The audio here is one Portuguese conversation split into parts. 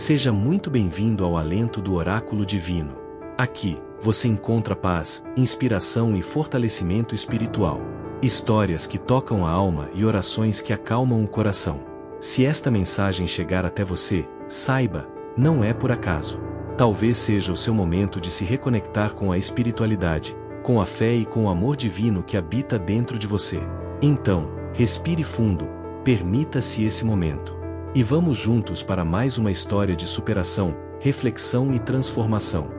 Seja muito bem-vindo ao Alento do Oráculo Divino. Aqui, você encontra paz, inspiração e fortalecimento espiritual. Histórias que tocam a alma e orações que acalmam o coração. Se esta mensagem chegar até você, saiba, não é por acaso. Talvez seja o seu momento de se reconectar com a espiritualidade, com a fé e com o amor divino que habita dentro de você. Então, respire fundo, permita-se esse momento. E vamos juntos para mais uma história de superação, reflexão e transformação.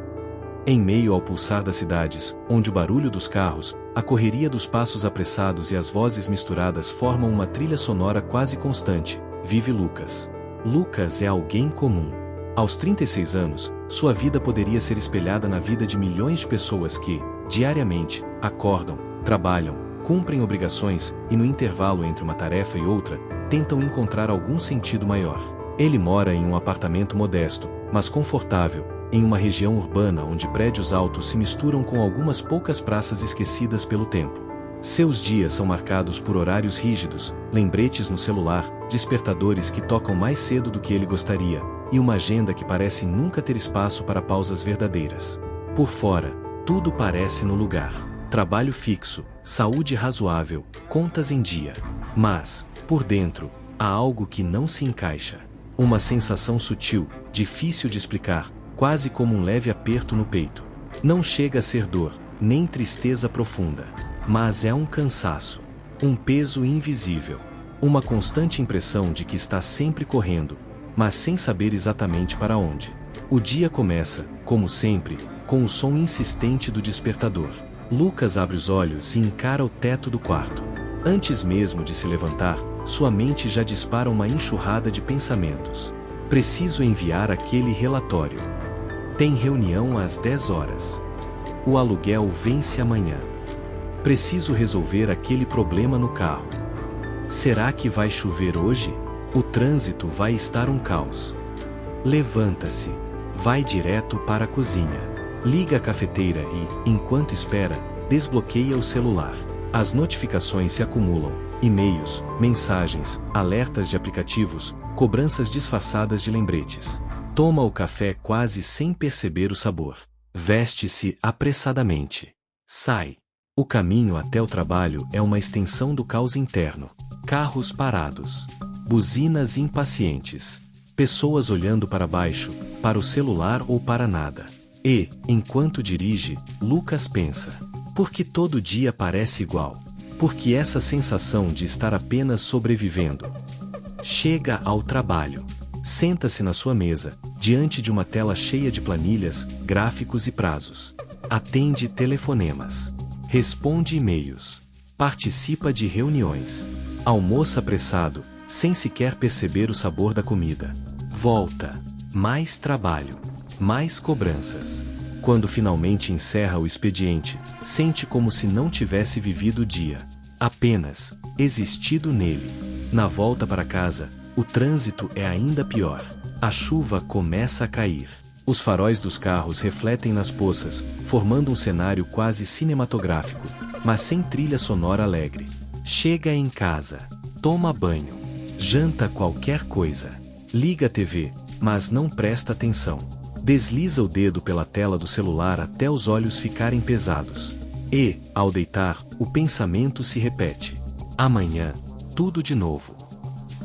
Em meio ao pulsar das cidades, onde o barulho dos carros, a correria dos passos apressados e as vozes misturadas formam uma trilha sonora quase constante, vive Lucas. Lucas é alguém comum. Aos 36 anos, sua vida poderia ser espelhada na vida de milhões de pessoas que, diariamente, acordam, trabalham, cumprem obrigações e no intervalo entre uma tarefa e outra, tentam encontrar algum sentido maior. Ele mora em um apartamento modesto, mas confortável, em uma região urbana onde prédios altos se misturam com algumas poucas praças esquecidas pelo tempo. Seus dias são marcados por horários rígidos, lembretes no celular, despertadores que tocam mais cedo do que ele gostaria, e uma agenda que parece nunca ter espaço para pausas verdadeiras. Por fora, tudo parece no lugar. Trabalho fixo, saúde razoável, contas em dia. Mas, por dentro, há algo que não se encaixa. Uma sensação sutil, difícil de explicar, quase como um leve aperto no peito. Não chega a ser dor, nem tristeza profunda. Mas é um cansaço. Um peso invisível. Uma constante impressão de que está sempre correndo, mas sem saber exatamente para onde. O dia começa, como sempre, com o som insistente do despertador. Lucas abre os olhos e encara o teto do quarto. Antes mesmo de se levantar, sua mente já dispara uma enxurrada de pensamentos. Preciso enviar aquele relatório. Tem reunião às 10 horas. O aluguel vence amanhã. Preciso resolver aquele problema no carro. Será que vai chover hoje? O trânsito vai estar um caos. Levanta-se. Vai direto para a cozinha. Liga a cafeteira e, enquanto espera, desbloqueia o celular. As notificações se acumulam, e-mails, mensagens, alertas de aplicativos, cobranças disfarçadas de lembretes. Toma o café quase sem perceber o sabor. Veste-se apressadamente. Sai. O caminho até o trabalho é uma extensão do caos interno. Carros parados. Buzinas impacientes. Pessoas olhando para baixo, para o celular ou para nada. E, enquanto dirige, Lucas pensa: por que todo dia parece igual? Por que essa sensação de estar apenas sobrevivendo? Chega ao trabalho. Senta-se na sua mesa, diante de uma tela cheia de planilhas, gráficos e prazos. Atende telefonemas. Responde e-mails. Participa de reuniões. Almoça apressado, sem sequer perceber o sabor da comida. Volta. Mais trabalho. Mais cobranças. Quando finalmente encerra o expediente, sente como se não tivesse vivido o dia. Apenas existido nele. Na volta para casa, o trânsito é ainda pior. A chuva começa a cair. Os faróis dos carros refletem nas poças, formando um cenário quase cinematográfico, mas sem trilha sonora alegre. Chega em casa. Toma banho. Janta qualquer coisa. Liga a TV, mas não presta atenção. Desliza o dedo pela tela do celular até os olhos ficarem pesados. E, ao deitar, o pensamento se repete. Amanhã, tudo de novo.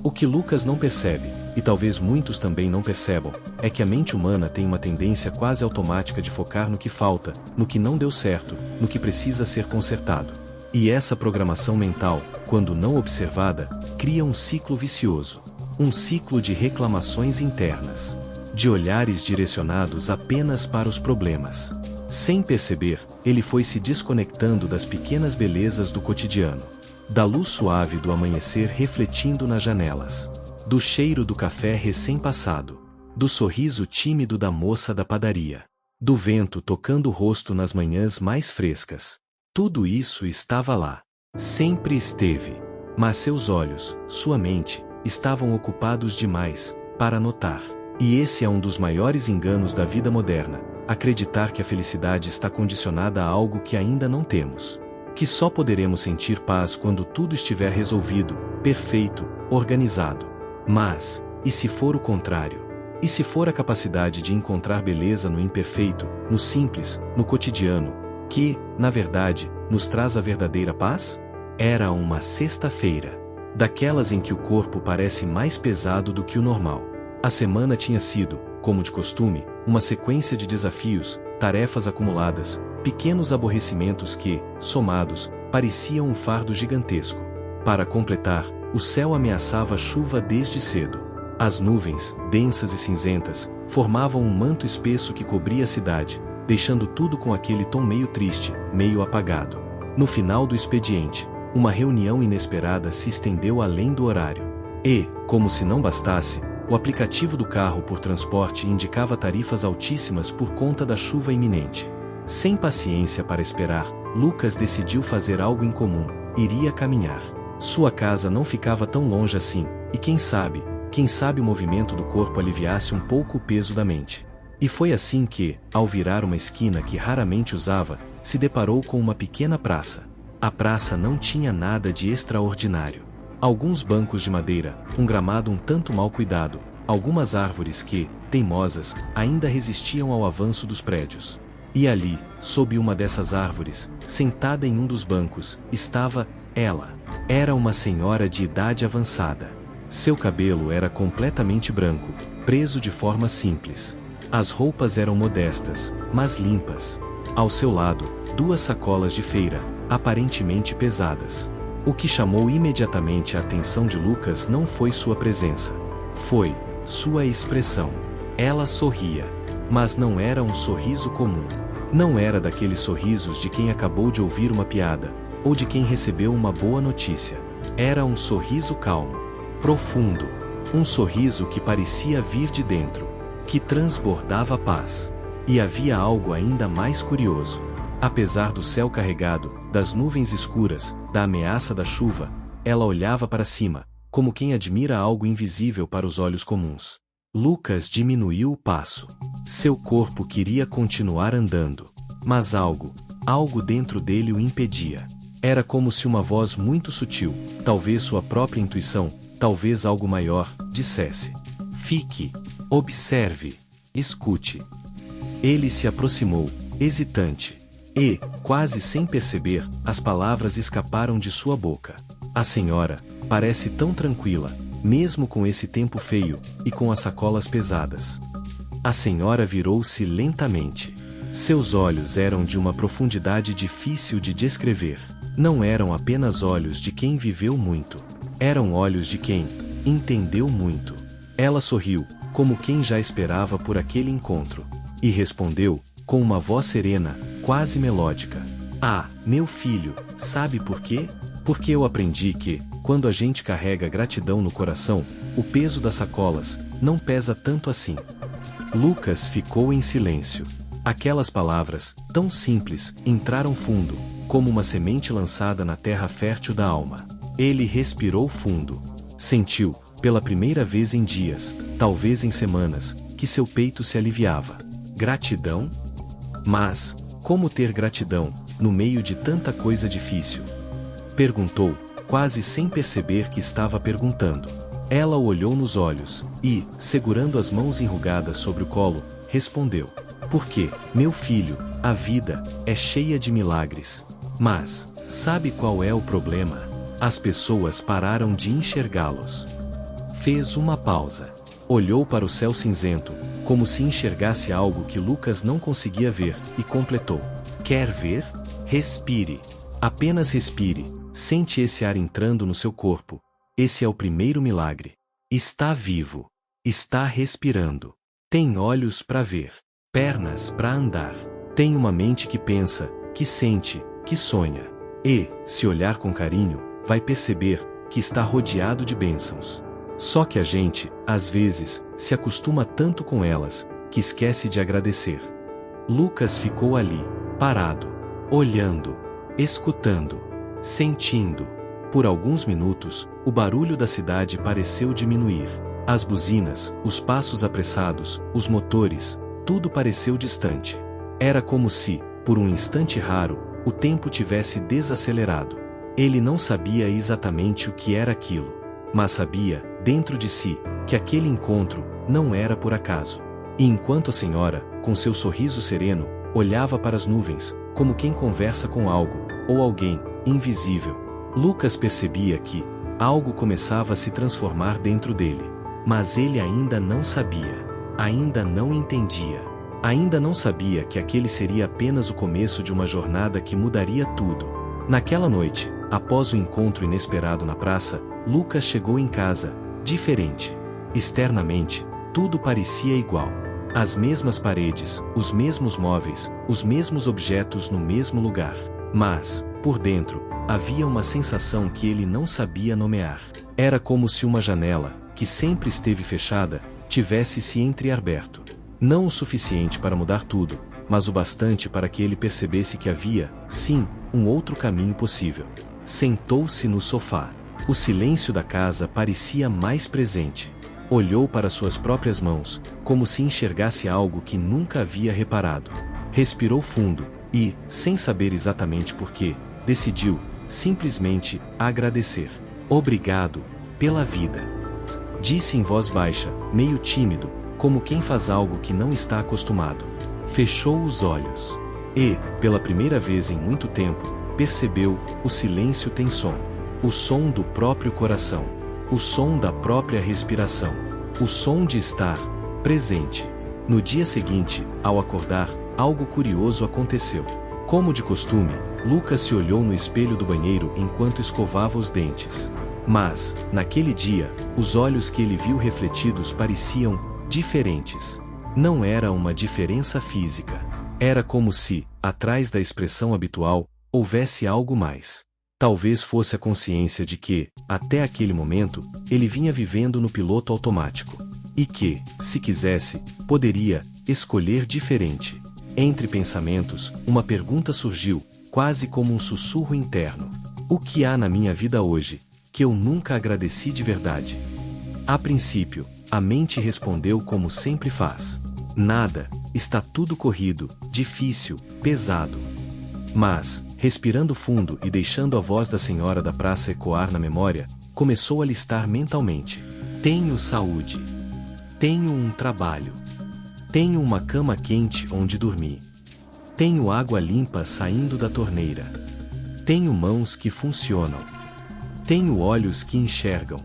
O que Lucas não percebe, e talvez muitos também não percebam, é que a mente humana tem uma tendência quase automática de focar no que falta, no que não deu certo, no que precisa ser consertado. E essa programação mental, quando não observada, cria um ciclo vicioso. Um ciclo de reclamações internas. De olhares direcionados apenas para os problemas. Sem perceber, ele foi se desconectando das pequenas belezas do cotidiano. Da luz suave do amanhecer refletindo nas janelas. Do cheiro do café recém-passado. Do sorriso tímido da moça da padaria. Do vento tocando o rosto nas manhãs mais frescas. Tudo isso estava lá. Sempre esteve. Mas seus olhos, sua mente, estavam ocupados demais para notar. E esse é um dos maiores enganos da vida moderna, acreditar que a felicidade está condicionada a algo que ainda não temos. Que só poderemos sentir paz quando tudo estiver resolvido, perfeito, organizado. Mas, e se for o contrário? E se for a capacidade de encontrar beleza no imperfeito, no simples, no cotidiano, que, na verdade, nos traz a verdadeira paz? Era uma sexta-feira, daquelas em que o corpo parece mais pesado do que o normal. A semana tinha sido, como de costume, uma sequência de desafios, tarefas acumuladas, pequenos aborrecimentos que, somados, pareciam um fardo gigantesco. Para completar, o céu ameaçava chuva desde cedo. As nuvens, densas e cinzentas, formavam um manto espesso que cobria a cidade, deixando tudo com aquele tom meio triste, meio apagado. No final do expediente, uma reunião inesperada se estendeu além do horário. E, como se não bastasse, o aplicativo do carro por transporte indicava tarifas altíssimas por conta da chuva iminente. Sem paciência para esperar, Lucas decidiu fazer algo incomum: iria caminhar. Sua casa não ficava tão longe assim, e quem sabe o movimento do corpo aliviasse um pouco o peso da mente. E foi assim que, ao virar uma esquina que raramente usava, se deparou com uma pequena praça. A praça não tinha nada de extraordinário. Alguns bancos de madeira, um gramado um tanto mal cuidado, algumas árvores que, teimosas, ainda resistiam ao avanço dos prédios. E ali, sob uma dessas árvores, sentada em um dos bancos, estava ela. Era uma senhora de idade avançada. Seu cabelo era completamente branco, preso de forma simples. As roupas eram modestas, mas limpas. Ao seu lado, duas sacolas de feira, aparentemente pesadas. O que chamou imediatamente a atenção de Lucas não foi sua presença. Foi sua expressão. Ela sorria. Mas não era um sorriso comum. Não era daqueles sorrisos de quem acabou de ouvir uma piada, ou de quem recebeu uma boa notícia. Era um sorriso calmo, profundo. Um sorriso que parecia vir de dentro, que transbordava paz. E havia algo ainda mais curioso. Apesar do céu carregado, das nuvens escuras, da ameaça da chuva, ela olhava para cima, como quem admira algo invisível para os olhos comuns. Lucas diminuiu o passo. Seu corpo queria continuar andando, mas algo dentro dele o impedia. Era como se uma voz muito sutil, talvez sua própria intuição, talvez algo maior, dissesse: fique, observe, escute. Ele se aproximou, hesitante. E, quase sem perceber, as palavras escaparam de sua boca. A senhora parece tão tranquila, mesmo com esse tempo feio, e com as sacolas pesadas. A senhora virou-se lentamente. Seus olhos eram de uma profundidade difícil de descrever. Não eram apenas olhos de quem viveu muito. Eram olhos de quem entendeu muito. Ela sorriu, como quem já esperava por aquele encontro. E respondeu, com uma voz serena, quase melódica: ah, meu filho, sabe por quê? Porque eu aprendi que, quando a gente carrega gratidão no coração, o peso das sacolas não pesa tanto assim. Lucas ficou em silêncio. Aquelas palavras, tão simples, entraram fundo, como uma semente lançada na terra fértil da alma. Ele respirou fundo. Sentiu, pela primeira vez em dias, talvez em semanas, que seu peito se aliviava. Gratidão? Mas, como ter gratidão, no meio de tanta coisa difícil? Perguntou, quase sem perceber que estava perguntando. Ela o olhou nos olhos, e, segurando as mãos enrugadas sobre o colo, respondeu: porque, meu filho, a vida é cheia de milagres. Mas, sabe qual é o problema? As pessoas pararam de enxergá-los. Fez uma pausa. Olhou para o céu cinzento, como se enxergasse algo que Lucas não conseguia ver, e completou: quer ver? Respire. Apenas respire. Sente esse ar entrando no seu corpo. Esse é o primeiro milagre. Está vivo. Está respirando. Tem olhos para ver. Pernas para andar. Tem uma mente que pensa, que sente, que sonha. E, se olhar com carinho, vai perceber que está rodeado de bênçãos. Só que a gente, às vezes, se acostuma tanto com elas, que esquece de agradecer. Lucas ficou ali, parado, olhando, escutando, sentindo. Por alguns minutos, o barulho da cidade pareceu diminuir. As buzinas, os passos apressados, os motores, tudo pareceu distante. Era como se, por um instante raro, o tempo tivesse desacelerado. Ele não sabia exatamente o que era aquilo, mas sabia, dentro de si, que aquele encontro, não era por acaso. E enquanto a senhora, com seu sorriso sereno, olhava para as nuvens, como quem conversa com algo, ou alguém, invisível, Lucas percebia que algo começava a se transformar dentro dele. Mas ele ainda não sabia, ainda não entendia, ainda não sabia que aquele seria apenas o começo de uma jornada que mudaria tudo. Naquela noite, após o encontro inesperado na praça, Lucas chegou em casa, diferente. Externamente, tudo parecia igual. As mesmas paredes, os mesmos móveis, os mesmos objetos no mesmo lugar. Mas, por dentro, havia uma sensação que ele não sabia nomear. Era como se uma janela, que sempre esteve fechada, tivesse se entreaberto. Não o suficiente para mudar tudo, mas o bastante para que ele percebesse que havia, sim, um outro caminho possível. Sentou-se no sofá. O silêncio da casa parecia mais presente. Olhou para suas próprias mãos, como se enxergasse algo que nunca havia reparado. Respirou fundo e, sem saber exatamente porquê, decidiu, simplesmente, agradecer. Obrigado, pela vida. Disse em voz baixa, meio tímido, como quem faz algo que não está acostumado. Fechou os olhos. E, pela primeira vez em muito tempo, percebeu, o silêncio tem som. O som do próprio coração. O som da própria respiração. O som de estar presente. No dia seguinte, ao acordar, algo curioso aconteceu. Como de costume, Lucas se olhou no espelho do banheiro enquanto escovava os dentes. Mas, naquele dia, os olhos que ele viu refletidos pareciam diferentes. Não era uma diferença física. Era como se, atrás da expressão habitual, houvesse algo mais. Talvez fosse a consciência de que, até aquele momento, ele vinha vivendo no piloto automático. E que, se quisesse, poderia escolher diferente. Entre pensamentos, uma pergunta surgiu, quase como um sussurro interno. O que há na minha vida hoje, que eu nunca agradeci de verdade? A princípio, a mente respondeu como sempre faz. Nada, está tudo corrido, difícil, pesado. Mas, respirando fundo e deixando a voz da senhora da praça ecoar na memória, começou a listar mentalmente. Tenho saúde. Tenho um trabalho. Tenho uma cama quente onde dormir. Tenho água limpa saindo da torneira. Tenho mãos que funcionam. Tenho olhos que enxergam.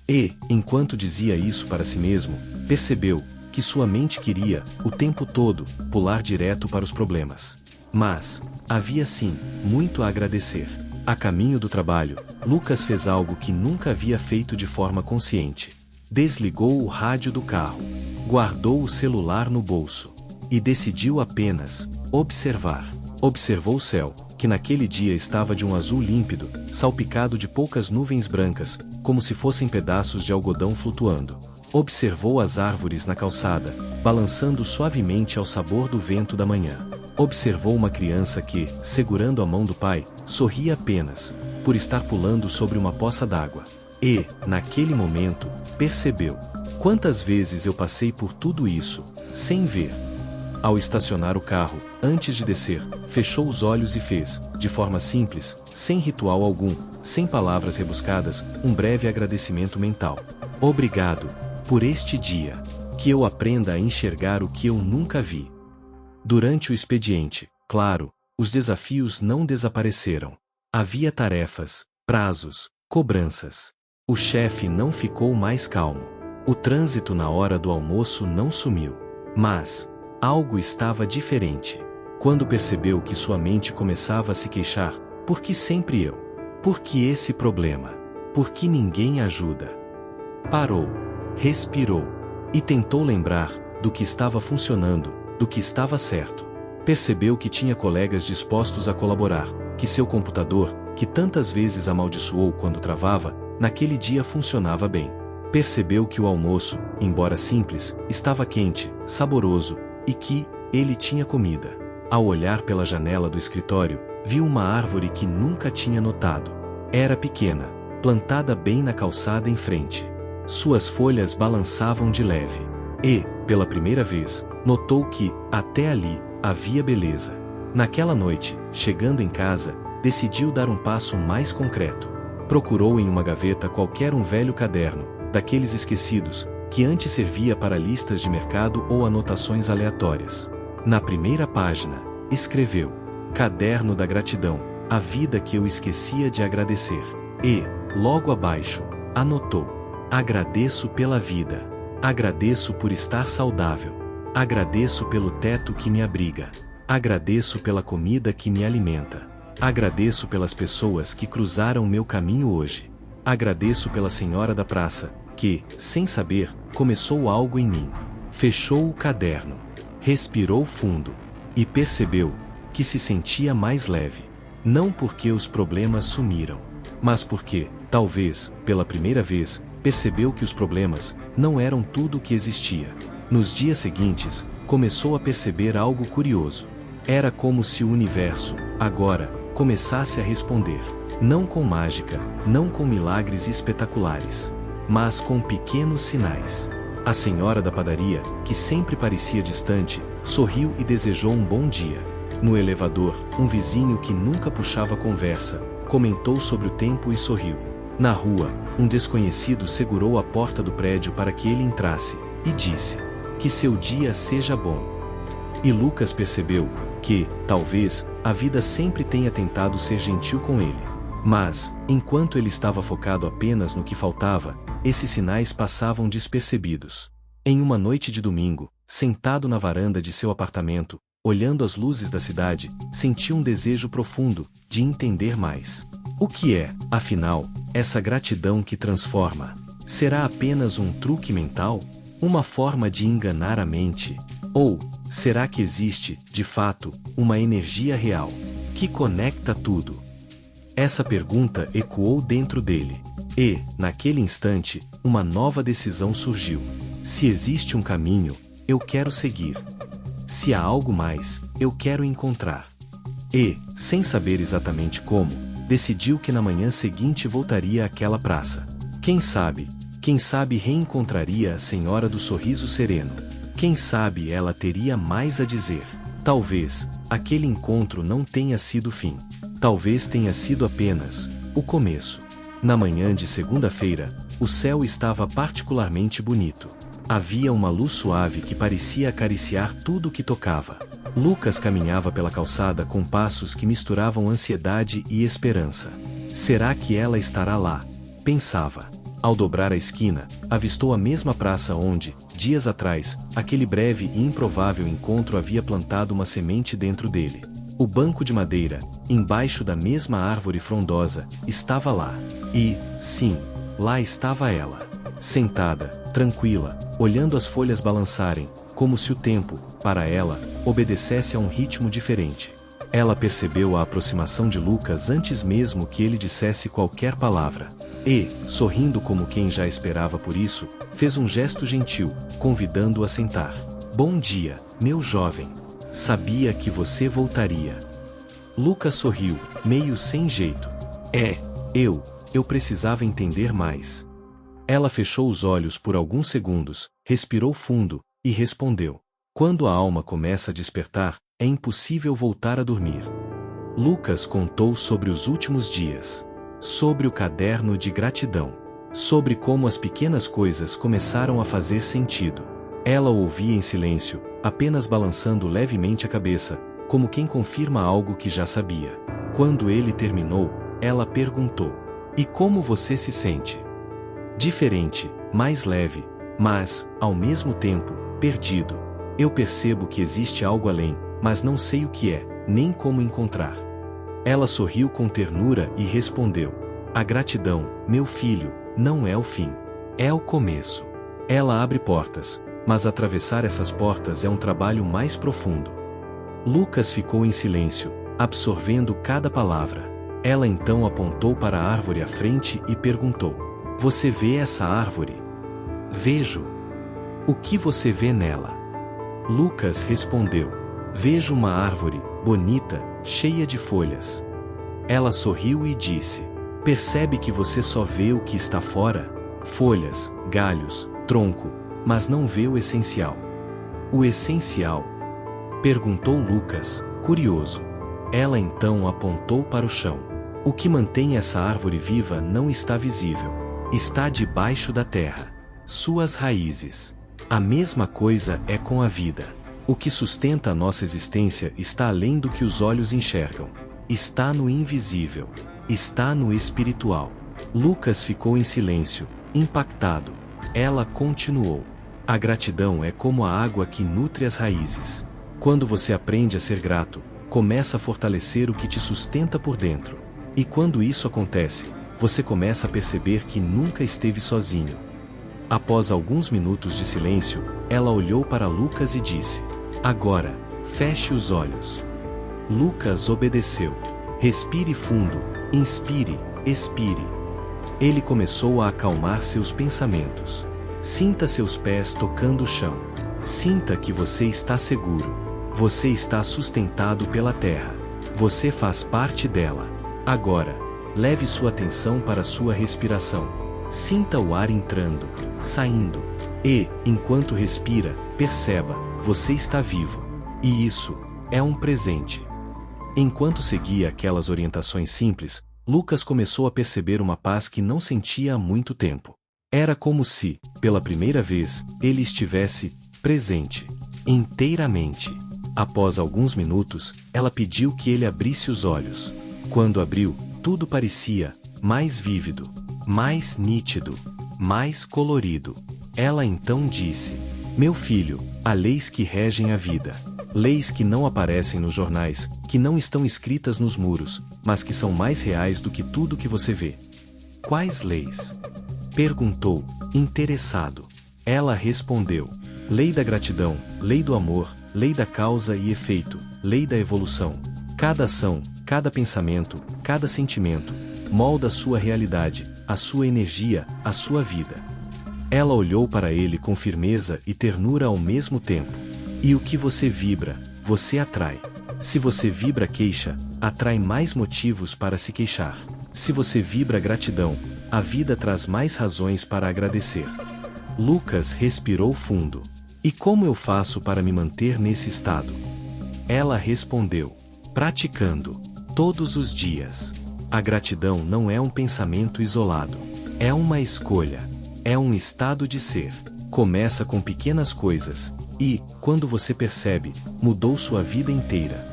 E, enquanto dizia isso para si mesmo, percebeu que sua mente queria, o tempo todo, pular direto para os problemas. Mas, havia sim, muito a agradecer. A caminho do trabalho, Lucas fez algo que nunca havia feito de forma consciente. Desligou o rádio do carro. Guardou o celular no bolso. E decidiu apenas observar. Observou o céu, que naquele dia estava de um azul límpido, salpicado de poucas nuvens brancas, como se fossem pedaços de algodão flutuando. Observou as árvores na calçada, balançando suavemente ao sabor do vento da manhã. Observou uma criança que, segurando a mão do pai, sorria apenas, por estar pulando sobre uma poça d'água. E, naquele momento, percebeu. Quantas vezes eu passei por tudo isso, sem ver? Ao estacionar o carro, antes de descer, fechou os olhos e fez, de forma simples, sem ritual algum, sem palavras rebuscadas, um breve agradecimento mental. Obrigado, por este dia. Que eu aprenda a enxergar o que eu nunca vi. Durante o expediente, claro, os desafios não desapareceram. Havia tarefas, prazos, cobranças. O chefe não ficou mais calmo. O trânsito na hora do almoço não sumiu. Mas, algo estava diferente. Quando percebeu que sua mente começava a se queixar, por que sempre eu? Por que esse problema? Por que ninguém ajuda? Parou, respirou e tentou lembrar do que estava funcionando, do que estava certo. Percebeu que tinha colegas dispostos a colaborar, que seu computador, que tantas vezes amaldiçoou quando travava, naquele dia funcionava bem. Percebeu que o almoço, embora simples, estava quente, saboroso, e que ele tinha comida. Ao olhar pela janela do escritório, viu uma árvore que nunca tinha notado. Era pequena, plantada bem na calçada em frente. Suas folhas balançavam de leve. E, pela primeira vez, notou que, até ali, havia beleza. Naquela noite, chegando em casa, decidiu dar um passo mais concreto. Procurou em uma gaveta qualquer um velho caderno, daqueles esquecidos, que antes servia para listas de mercado ou anotações aleatórias. Na primeira página, escreveu: Caderno da Gratidão, a vida que eu esquecia de agradecer. E, logo abaixo, anotou: Agradeço pela vida. Agradeço por estar saudável. Agradeço pelo teto que me abriga. Agradeço pela comida que me alimenta. Agradeço pelas pessoas que cruzaram meu caminho hoje. Agradeço pela senhora da praça, que, sem saber, começou algo em mim. Fechou o caderno, respirou fundo e percebeu que se sentia mais leve. Não porque os problemas sumiram, mas porque, talvez, pela primeira vez, percebeu que os problemas não eram tudo o que existia. Nos dias seguintes, começou a perceber algo curioso. Era como se o universo, agora, começasse a responder. Não com mágica, não com milagres espetaculares, mas com pequenos sinais. A senhora da padaria, que sempre parecia distante, sorriu e desejou um bom dia. No elevador, um vizinho que nunca puxava conversa, comentou sobre o tempo e sorriu. Na rua, um desconhecido segurou a porta do prédio para que ele entrasse, e disse: Que seu dia seja bom. E Lucas percebeu que, talvez, a vida sempre tenha tentado ser gentil com ele. Mas, enquanto ele estava focado apenas no que faltava, esses sinais passavam despercebidos. Em uma noite de domingo, sentado na varanda de seu apartamento, olhando as luzes da cidade, sentiu um desejo profundo de entender mais. O que é, afinal, essa gratidão que transforma? Será apenas um truque mental? Uma forma de enganar a mente? Ou, será que existe, de fato, uma energia real que conecta tudo? Essa pergunta ecoou dentro dele. E, naquele instante, uma nova decisão surgiu. Se existe um caminho, eu quero seguir. Se há algo mais, eu quero encontrar. E, sem saber exatamente como, decidiu que na manhã seguinte voltaria àquela praça. Quem sabe reencontraria a Senhora do Sorriso Sereno. Quem sabe ela teria mais a dizer. Talvez, aquele encontro não tenha sido o fim. Talvez tenha sido apenas o começo. Na manhã de segunda-feira, o céu estava particularmente bonito. Havia uma luz suave que parecia acariciar tudo o que tocava. Lucas caminhava pela calçada com passos que misturavam ansiedade e esperança. Será que ela estará lá? Pensava. Ao dobrar a esquina, avistou a mesma praça onde, dias atrás, aquele breve e improvável encontro havia plantado uma semente dentro dele. O banco de madeira, embaixo da mesma árvore frondosa, estava lá. E, sim, lá estava ela. Sentada, tranquila, olhando as folhas balançarem, como se o tempo, para ela, obedecesse a um ritmo diferente. Ela percebeu a aproximação de Lucas antes mesmo que ele dissesse qualquer palavra. E, sorrindo como quem já esperava por isso, fez um gesto gentil, convidando-o a sentar. Bom dia, meu jovem. Sabia que você voltaria. Lucas sorriu, meio sem jeito. Eu precisava entender mais. Ela fechou os olhos por alguns segundos, respirou fundo, e respondeu: Quando a alma começa a despertar, é impossível voltar a dormir. Lucas contou sobre os últimos dias. Sobre o caderno de gratidão. Sobre como as pequenas coisas começaram a fazer sentido. Ela ouvia em silêncio, apenas balançando levemente a cabeça, como quem confirma algo que já sabia. Quando ele terminou, ela perguntou: E como você se sente? Diferente, mais leve, mas, ao mesmo tempo, perdido. Eu percebo que existe algo além, mas não sei o que é, nem como encontrar. Ela sorriu com ternura e respondeu: A gratidão, meu filho, não é o fim. É o começo. Ela abre portas, mas atravessar essas portas é um trabalho mais profundo. Lucas ficou em silêncio, absorvendo cada palavra. Ela então apontou para a árvore à frente e perguntou: Você vê essa árvore? Vejo. O que você vê nela? Lucas respondeu: Vejo uma árvore, bonita, cheia de folhas. Ela sorriu e disse: Percebe que você só vê o que está fora? Folhas, galhos, tronco, mas não vê o essencial. O essencial? Perguntou Lucas, curioso. Ela então apontou para o chão. O que mantém essa árvore viva não está visível. Está debaixo da terra. suas raízes. A mesma coisa é com a vida. O que sustenta a nossa existência está além do que os olhos enxergam. Está no invisível. Está no espiritual. Lucas ficou em silêncio, impactado. Ela continuou. A gratidão é como a água que nutre as raízes. Quando você aprende a ser grato, começa a fortalecer o que te sustenta por dentro. E quando isso acontece, você começa a perceber que nunca esteve sozinho. Após alguns minutos de silêncio, ela olhou para Lucas e disse: "Agora, feche os olhos." Lucas obedeceu. Respire fundo, inspire, expire. Ele começou a acalmar seus pensamentos. Sinta seus pés tocando o chão. Sinta que você está seguro. Você está sustentado pela terra. Você faz parte dela. Agora, leve sua atenção para sua respiração. Sinta o ar entrando, saindo. E, enquanto respira, perceba, você está vivo. E isso é um presente. Enquanto seguia aquelas orientações simples, Lucas começou a perceber uma paz que não sentia há muito tempo. Era como se, pela primeira vez, ele estivesse presente, inteiramente. Após alguns minutos, ela pediu que ele abrisse os olhos. Quando abriu, tudo parecia mais vívido, mais nítido, mais colorido. Ela então disse: "Meu filho, há leis que regem a vida. Leis que não aparecem nos jornais, que não estão escritas nos muros, mas que são mais reais do que tudo que você vê." "Quais leis?" perguntou, interessado. Ela respondeu: "Lei da gratidão, lei do amor, lei da causa e efeito, lei da evolução. Cada ação, cada pensamento, cada sentimento, molda a sua realidade, a sua energia, a sua vida." Ela olhou para ele com firmeza e ternura ao mesmo tempo. "E o que você vibra, você atrai. Se você vibra queixa, atrai mais motivos para se queixar. Se você vibra gratidão, a vida traz mais razões para agradecer." Lucas respirou fundo. "E como eu faço para me manter nesse estado?" Ela respondeu: "Praticando, todos os dias." A gratidão não é um pensamento isolado. É uma escolha. É um estado de ser. Começa com pequenas coisas. E, quando você percebe, mudou sua vida inteira.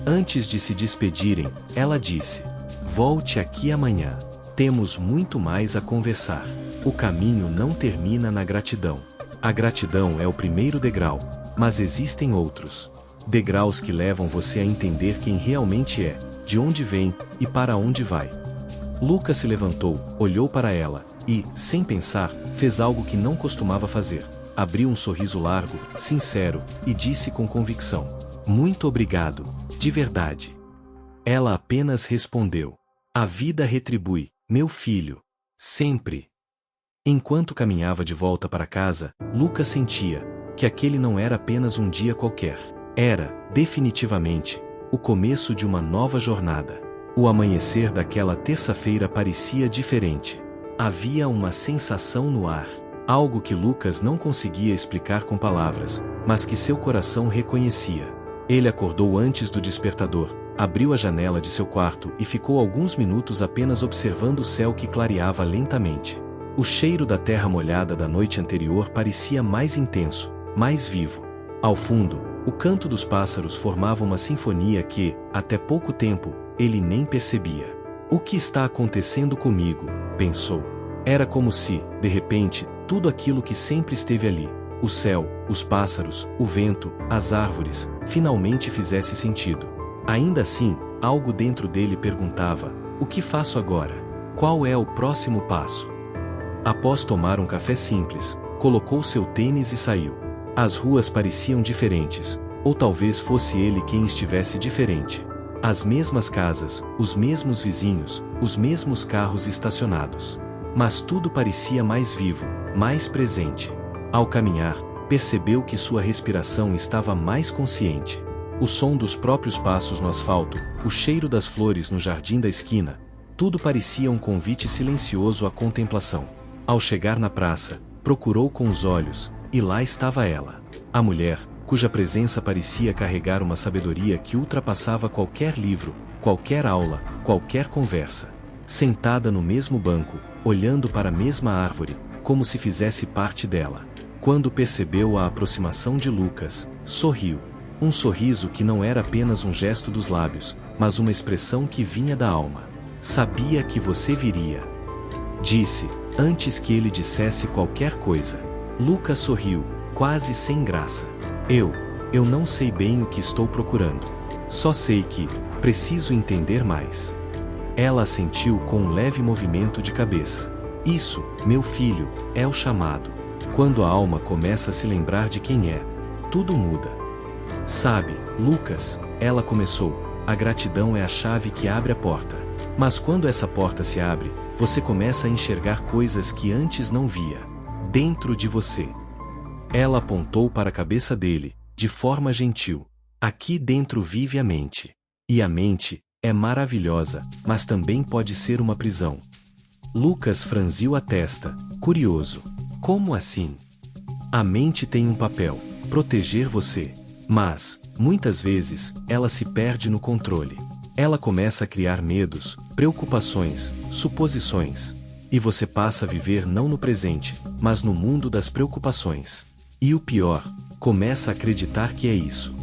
Antes de se despedirem, ela disse: "Volte aqui amanhã. Temos muito mais a conversar." O caminho não termina na gratidão. A gratidão é o primeiro degrau, mas existem outros. Degraus que levam você a entender quem realmente é, de onde vem e para onde vai. Lucas se levantou, olhou para ela e, sem pensar, fez algo que não costumava fazer. Abriu um sorriso largo, sincero, e disse com convicção: "Muito obrigado, de verdade." Ela apenas respondeu: "A vida retribui, meu filho. Sempre." Enquanto caminhava de volta para casa, Lucas sentia que aquele não era apenas um dia qualquer. Era, definitivamente, o começo de uma nova jornada. O amanhecer daquela terça-feira parecia diferente. Havia uma sensação no ar. Algo que Lucas não conseguia explicar com palavras, mas que seu coração reconhecia. Ele acordou antes do despertador, abriu a janela de seu quarto e ficou alguns minutos apenas observando o céu que clareava lentamente. O cheiro da terra molhada da noite anterior parecia mais intenso, mais vivo. Ao fundo, o canto dos pássaros formava uma sinfonia que, até pouco tempo, ele nem percebia. "O que está acontecendo comigo?" pensou. Era como se, de repente, tudo aquilo que sempre esteve ali, o céu, os pássaros, o vento, as árvores, finalmente fizesse sentido. Ainda assim, algo dentro dele perguntava: "O que faço agora? Qual é o próximo passo?" Após tomar um café simples, colocou seu tênis e saiu. As ruas pareciam diferentes, ou talvez fosse ele quem estivesse diferente. As mesmas casas, os mesmos vizinhos, os mesmos carros estacionados. Mas tudo parecia mais vivo, mais presente. Ao caminhar, percebeu que sua respiração estava mais consciente. O som dos próprios passos no asfalto, o cheiro das flores no jardim da esquina, tudo parecia um convite silencioso à contemplação. Ao chegar na praça, procurou com os olhos, e lá estava ela. A mulher, cuja presença parecia carregar uma sabedoria que ultrapassava qualquer livro, qualquer aula, qualquer conversa. Sentada no mesmo banco, olhando para a mesma árvore, como se fizesse parte dela. Quando percebeu a aproximação de Lucas, sorriu. Um sorriso que não era apenas um gesto dos lábios, mas uma expressão que vinha da alma. Sabia que você viria. Disse, antes que ele dissesse qualquer coisa. Lucas sorriu, quase sem graça. Eu não sei bem o que estou procurando. Só sei que preciso entender mais. Ela assentiu com um leve movimento de cabeça. Isso, meu filho, é o chamado. Quando a alma começa a se lembrar de quem é, tudo muda. Sabe, Lucas, ela começou, a gratidão é a chave que abre a porta. Mas quando essa porta se abre, você começa a enxergar coisas que antes não via. Dentro de você. Ela apontou para a cabeça dele, de forma gentil. Aqui dentro vive a mente. E a mente é maravilhosa, mas também pode ser uma prisão. Lucas franziu a testa, curioso. Como assim? A mente tem um papel, proteger você. Mas, muitas vezes, ela se perde no controle. Ela começa a criar medos, preocupações, suposições. E você passa a viver não no presente, mas no mundo das preocupações. E o pior, começa a acreditar que é isso.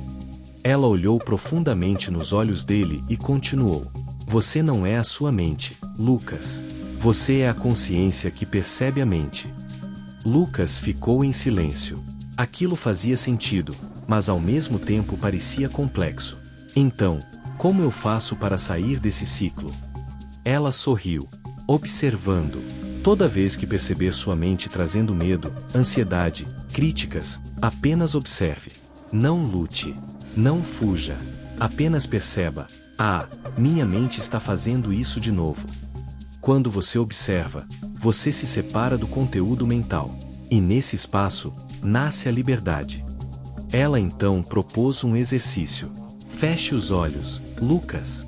Ela olhou profundamente nos olhos dele e continuou. Você não é a sua mente, Lucas. Você é a consciência que percebe a mente. Lucas ficou em silêncio. Aquilo fazia sentido, mas ao mesmo tempo parecia complexo. Então, como eu faço para sair desse ciclo? Ela sorriu, observando. Toda vez que perceber sua mente trazendo medo, ansiedade, críticas, apenas observe. Não lute. Não fuja. Apenas perceba. Ah, minha mente está fazendo isso de novo. Quando você observa, você se separa do conteúdo mental. E nesse espaço, nasce a liberdade. Ela então propôs um exercício. Feche os olhos, Lucas.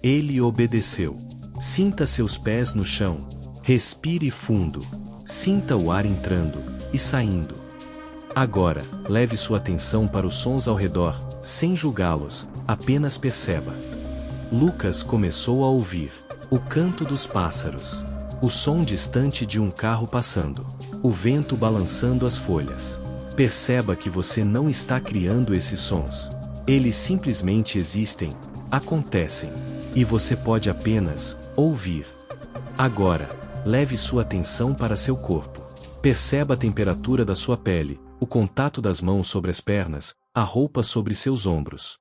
Ele obedeceu. Sinta seus pés no chão. Respire fundo. Sinta o ar entrando e saindo. Agora, leve sua atenção para os sons ao redor, sem julgá-los, apenas perceba. Lucas começou a ouvir o canto dos pássaros, o som distante de um carro passando, o vento balançando as folhas. Perceba que você não está criando esses sons. Eles simplesmente existem, acontecem, e você pode apenas ouvir. Agora, leve sua atenção para seu corpo. Perceba a temperatura da sua pele, o contato das mãos sobre as pernas, a roupa sobre seus ombros.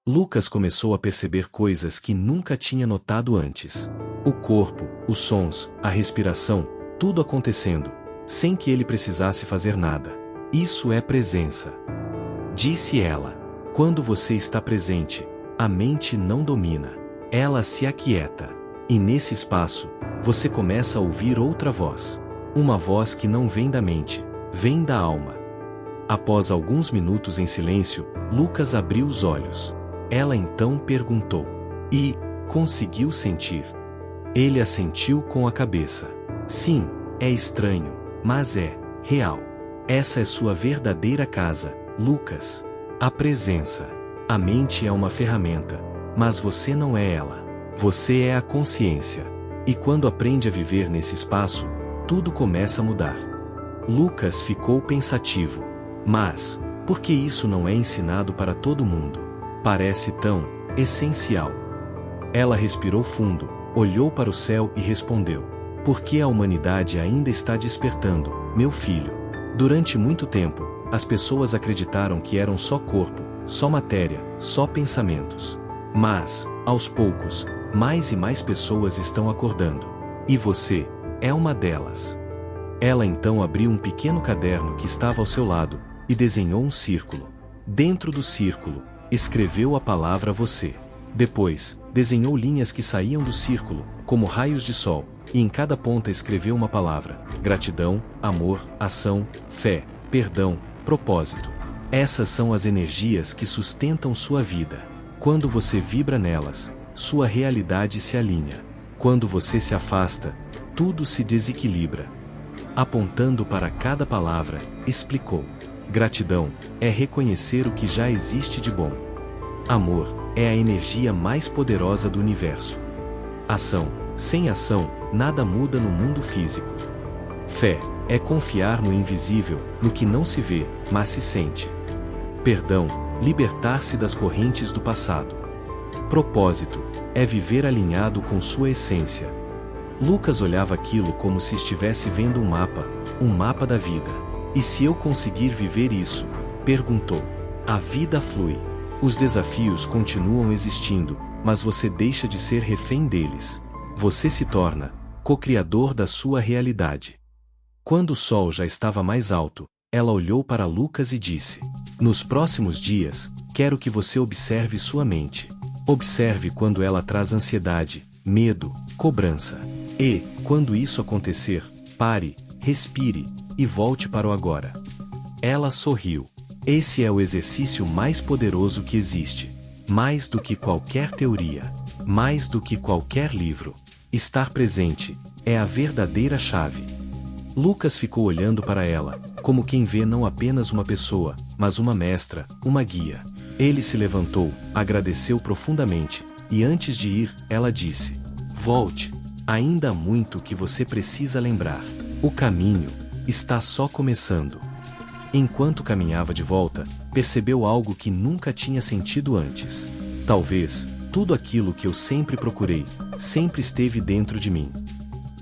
Lucas começou a perceber coisas que nunca tinha notado antes. O corpo, os sons, a respiração, tudo acontecendo, sem que ele precisasse fazer nada. Isso é presença. Disse ela. Quando você está presente, a mente não domina. Ela se aquieta. E nesse espaço, você começa a ouvir outra voz. Uma voz que não vem da mente, vem da alma. Após alguns minutos em silêncio, Lucas abriu os olhos. Ela então perguntou. E, conseguiu sentir? Ele assentiu com a cabeça. Sim, é estranho, mas é real. Essa é sua verdadeira casa, Lucas. A presença. A mente é uma ferramenta, mas você não é ela. Você é a consciência. E quando aprende a viver nesse espaço, tudo começa a mudar. Lucas ficou pensativo. Mas, por que isso não é ensinado para todo mundo? Parece tão essencial. Ela respirou fundo, olhou para o céu e respondeu. Porque a humanidade ainda está despertando, meu filho. Durante muito tempo, as pessoas acreditaram que eram só corpo, só matéria, só pensamentos. Mas, aos poucos, mais e mais pessoas estão acordando. E você é uma delas. Ela então abriu um pequeno caderno que estava ao seu lado e desenhou um círculo. Dentro do círculo, escreveu a palavra você. Depois, desenhou linhas que saíam do círculo, como raios de sol, e em cada ponta escreveu uma palavra: gratidão, amor, ação, fé, perdão, propósito. Essas são as energias que sustentam sua vida. Quando você vibra nelas, sua realidade se alinha. Quando você se afasta, tudo se desequilibra. Apontando para cada palavra, explicou. Gratidão é reconhecer o que já existe de bom. Amor é a energia mais poderosa do universo. Ação. Sem ação, nada muda no mundo físico. Fé É confiar no invisível, no que não se vê, mas se sente. Perdão, libertar-se das correntes do passado. Propósito, é viver alinhado com sua essência. Lucas olhava aquilo como se estivesse vendo um mapa da vida. E se eu conseguir viver isso? Perguntou. A vida flui. Os desafios continuam existindo, mas você deixa de ser refém deles. Você se torna co-criador da sua realidade. Quando o sol já estava mais alto, ela olhou para Lucas e disse: nos próximos dias, quero que você observe sua mente. Observe quando ela traz ansiedade, medo, cobrança. E, quando isso acontecer, pare, respire, e volte para o agora. Ela sorriu. Esse é o exercício mais poderoso que existe. Mais do que qualquer teoria. Mais do que qualquer livro. Estar presente é a verdadeira chave. Lucas ficou olhando para ela, como quem vê não apenas uma pessoa, mas uma mestra, uma guia. Ele se levantou, agradeceu profundamente, e antes de ir, ela disse: volte. Ainda há muito que você precisa lembrar. O caminho está só começando. Enquanto caminhava de volta, percebeu algo que nunca tinha sentido antes. Talvez, tudo aquilo que eu sempre procurei, sempre esteve dentro de mim.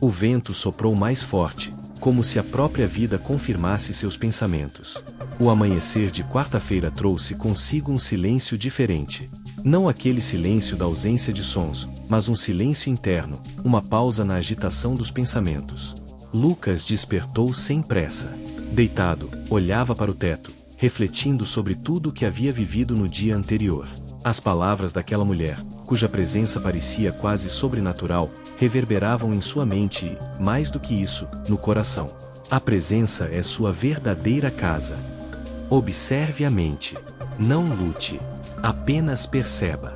O vento soprou mais forte, como se a própria vida confirmasse seus pensamentos. O amanhecer de quarta-feira trouxe consigo um silêncio diferente. Não aquele silêncio da ausência de sons, mas um silêncio interno, uma pausa na agitação dos pensamentos. Lucas despertou sem pressa. Deitado, olhava para o teto, refletindo sobre tudo o que havia vivido no dia anterior. As palavras daquela mulher, cuja presença parecia quase sobrenatural, reverberavam em sua mente e, mais do que isso, no coração. A presença é sua verdadeira casa. Observe a mente. Não lute. Apenas perceba.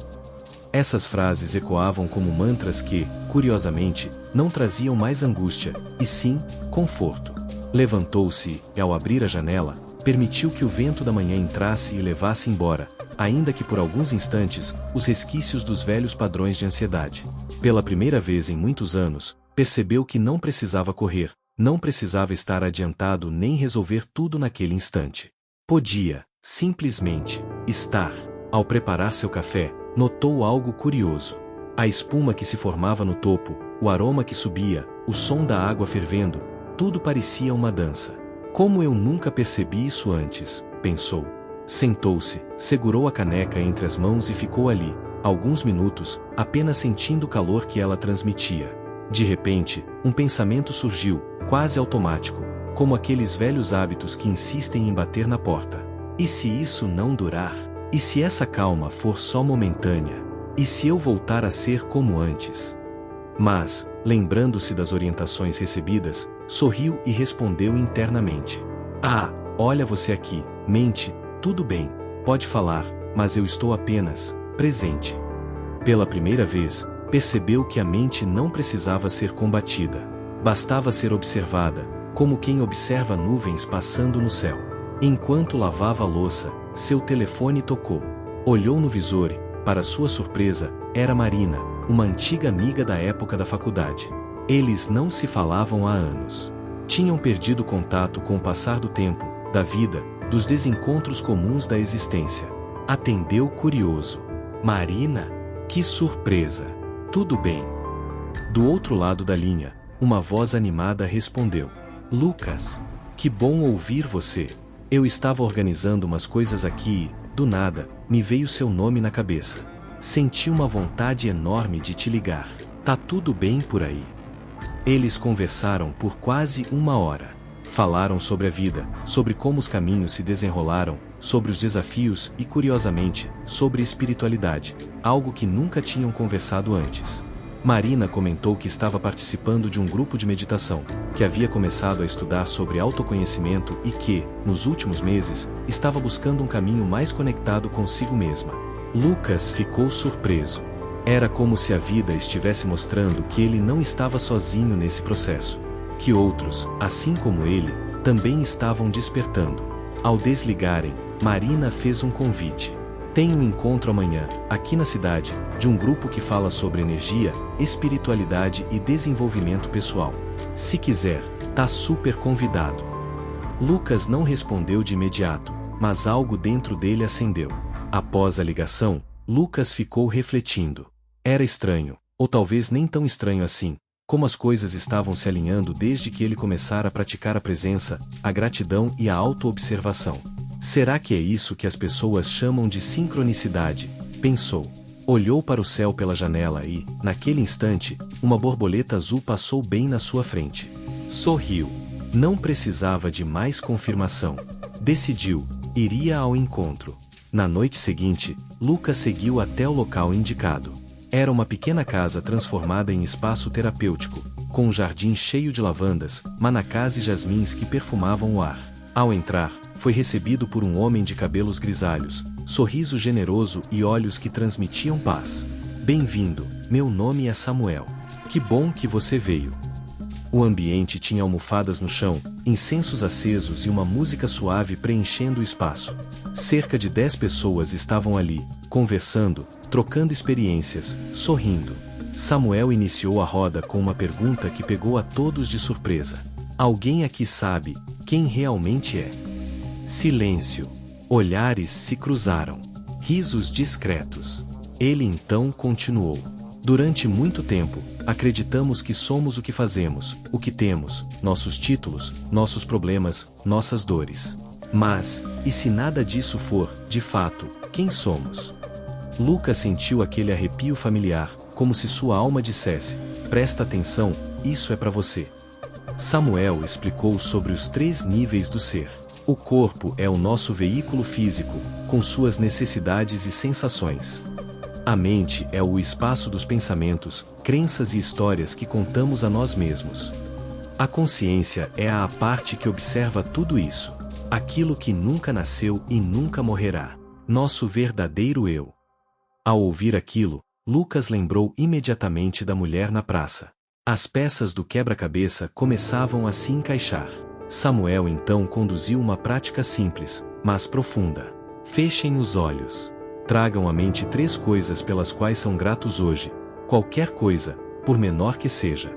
Essas frases ecoavam como mantras que, curiosamente, não traziam mais angústia, e sim, conforto. Levantou-se e, ao abrir a janela, permitiu que o vento da manhã entrasse e levasse embora, ainda que por alguns instantes, os resquícios dos velhos padrões de ansiedade. Pela primeira vez em muitos anos, percebeu que não precisava correr, não precisava estar adiantado nem resolver tudo naquele instante. Podia, simplesmente, estar. Ao preparar seu café, notou algo curioso. A espuma que se formava no topo, o aroma que subia, o som da água fervendo, tudo parecia uma dança. Como eu nunca percebi isso antes, pensou. Sentou-se, segurou a caneca entre as mãos e ficou ali, alguns minutos, apenas sentindo o calor que ela transmitia. De repente, um pensamento surgiu, quase automático, como aqueles velhos hábitos que insistem em bater na porta. E se isso não durar? E se essa calma for só momentânea? E se eu voltar a ser como antes? Mas, lembrando-se das orientações recebidas, sorriu e respondeu internamente: ah, olha você aqui, mente, tudo bem, pode falar, mas eu estou apenas presente. Pela primeira vez, percebeu que a mente não precisava ser combatida. Bastava ser observada, como quem observa nuvens passando no céu. Enquanto lavava a louça, seu telefone tocou. Olhou no visor e, para sua surpresa, era Marina, uma antiga amiga da época da faculdade. Eles não se falavam há anos. Tinham perdido contato com o passar do tempo, da vida, dos desencontros comuns da existência. Atendeu curioso. Marina? Que surpresa! Tudo bem? Do outro lado da linha, uma voz animada respondeu: Lucas, que bom ouvir você. Eu estava organizando umas coisas aqui e, do nada, me veio seu nome na cabeça. Senti uma vontade enorme de te ligar. Tá tudo bem por aí? Eles conversaram por quase uma hora. Falaram sobre a vida, sobre como os caminhos se desenrolaram, sobre os desafios e, curiosamente, sobre espiritualidade, algo que nunca tinham conversado antes. Marina comentou que estava participando de um grupo de meditação, que havia começado a estudar sobre autoconhecimento e que, nos últimos meses, estava buscando um caminho mais conectado consigo mesma. Lucas ficou surpreso. Era como se a vida estivesse mostrando que ele não estava sozinho nesse processo. Que outros, assim como ele, também estavam despertando. Ao desligarem, Marina fez um convite. Tem um encontro amanhã, aqui na cidade, de um grupo que fala sobre energia, espiritualidade e desenvolvimento pessoal. Se quiser, Tá super convidado. Lucas não respondeu de imediato, mas algo dentro dele acendeu. Após a ligação, Lucas ficou refletindo. Era estranho, ou talvez nem tão estranho assim, como as coisas estavam se alinhando desde que ele começara a praticar a presença, a gratidão e a auto-observação. Será que é isso que as pessoas chamam de sincronicidade? Pensou. Olhou para o céu pela janela e, naquele instante, uma borboleta azul passou bem na sua frente. Sorriu. Não precisava de mais confirmação. Decidiu, iria ao encontro. Na noite seguinte, Lucas seguiu até o local indicado. Era uma pequena casa transformada em espaço terapêutico, com um jardim cheio de lavandas, manacás e jasmins que perfumavam o ar. Ao entrar, foi recebido por um homem de cabelos grisalhos, sorriso generoso e olhos que transmitiam paz. Bem-vindo, meu nome é Samuel. Que bom que você veio. O ambiente tinha almofadas no chão, incensos acesos e uma música suave preenchendo o espaço. Cerca de 10 pessoas estavam ali, conversando, trocando experiências, sorrindo. Samuel iniciou a roda com uma pergunta que pegou a todos de surpresa. Alguém aqui sabe quem realmente é? Silêncio. Olhares se cruzaram. Risos discretos. Ele então continuou. Durante muito tempo, acreditamos que somos o que fazemos, o que temos, nossos títulos, nossos problemas, nossas dores. Mas, e se nada disso for, de fato, quem somos? Lucas sentiu aquele arrepio familiar, como se sua alma dissesse: presta atenção, isso é para você. Samuel explicou sobre os 3 níveis do ser. O corpo é o nosso veículo físico, com suas necessidades e sensações. A mente é o espaço dos pensamentos, crenças e histórias que contamos a nós mesmos. A consciência é a parte que observa tudo isso. Aquilo que nunca nasceu e nunca morrerá. Nosso verdadeiro eu. Ao ouvir aquilo, Lucas lembrou imediatamente da mulher na praça. As peças do quebra-cabeça começavam a se encaixar. Samuel então conduziu uma prática simples, mas profunda. Fechem os olhos. Tragam à mente 3 coisas pelas quais são gratos hoje, qualquer coisa, por menor que seja.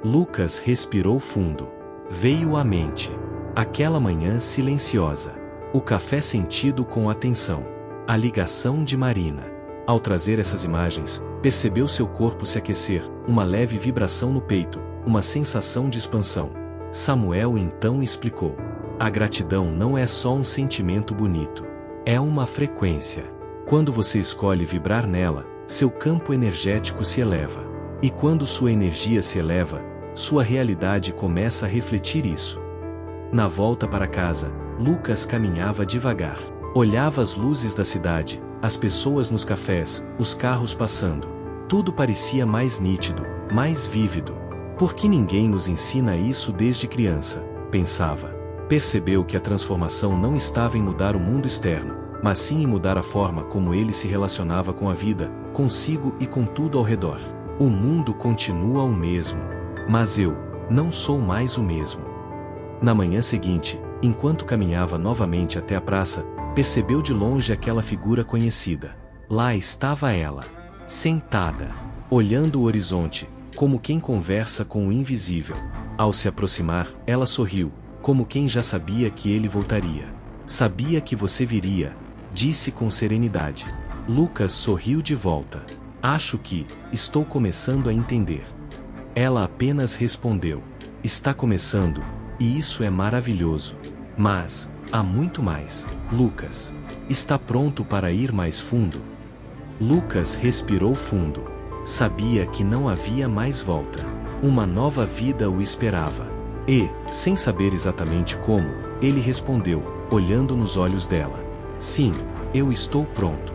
Lucas respirou fundo. Veio à mente aquela manhã silenciosa, o café sentido com atenção, a ligação de Marina. Ao trazer essas imagens, percebeu seu corpo se aquecer, uma leve vibração no peito, uma sensação de expansão. Samuel então explicou: a gratidão não é só um sentimento bonito, é uma frequência. Quando você escolhe vibrar nela, seu campo energético se eleva. E quando sua energia se eleva, sua realidade começa a refletir isso. Na volta para casa, Lucas caminhava devagar. Olhava as luzes da cidade, as pessoas nos cafés, os carros passando. Tudo parecia mais nítido, mais vívido. Por que ninguém nos ensina isso desde criança? Pensava. Percebeu que a transformação não estava em mudar o mundo externo, mas sim em mudar a forma como ele se relacionava com a vida, consigo e com tudo ao redor. O mundo continua o mesmo, mas eu não sou mais o mesmo. Na manhã seguinte, enquanto caminhava novamente até a praça, percebeu de longe aquela figura conhecida. Lá estava ela, sentada, olhando o horizonte, como quem conversa com o invisível. Ao se aproximar, ela sorriu, como quem já sabia que ele voltaria. Sabia que você viria, disse com serenidade. Lucas sorriu de volta. Acho que, estou começando a entender. Ela apenas respondeu: está começando, e isso é maravilhoso. Mas, há muito mais. Lucas, está pronto para ir mais fundo? Lucas respirou fundo. Sabia que não havia mais volta. Uma nova vida o esperava. E, sem saber exatamente como, ele respondeu, olhando nos olhos dela: sim, eu estou pronto.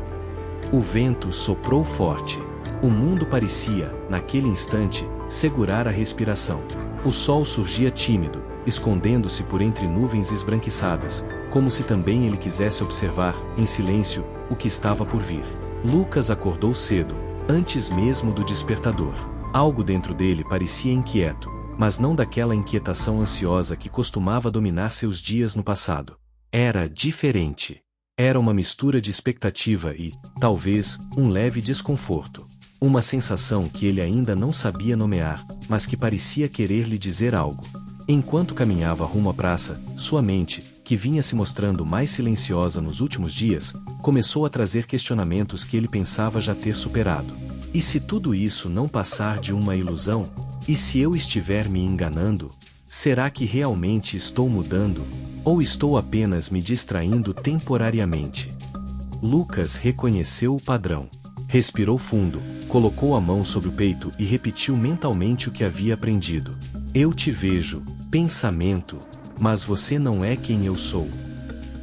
O vento soprou forte. O mundo parecia, naquele instante, segurar a respiração. O sol surgia tímido, escondendo-se por entre nuvens esbranquiçadas, como se também ele quisesse observar, em silêncio, o que estava por vir. Lucas acordou cedo, antes mesmo do despertador. Algo dentro dele parecia inquieto, mas não daquela inquietação ansiosa que costumava dominar seus dias no passado. Era diferente. Era uma mistura de expectativa e, talvez, um leve desconforto. Uma sensação que ele ainda não sabia nomear, mas que parecia querer lhe dizer algo. Enquanto caminhava rumo à praça, sua mente, que vinha se mostrando mais silenciosa nos últimos dias, começou a trazer questionamentos que ele pensava já ter superado. E se tudo isso não passar de uma ilusão? E se eu estiver me enganando? Será que realmente estou mudando? Ou estou apenas me distraindo temporariamente? Lucas reconheceu o padrão. Respirou fundo, colocou a mão sobre o peito e repetiu mentalmente o que havia aprendido. Eu te vejo, pensamento, mas você não é quem eu sou.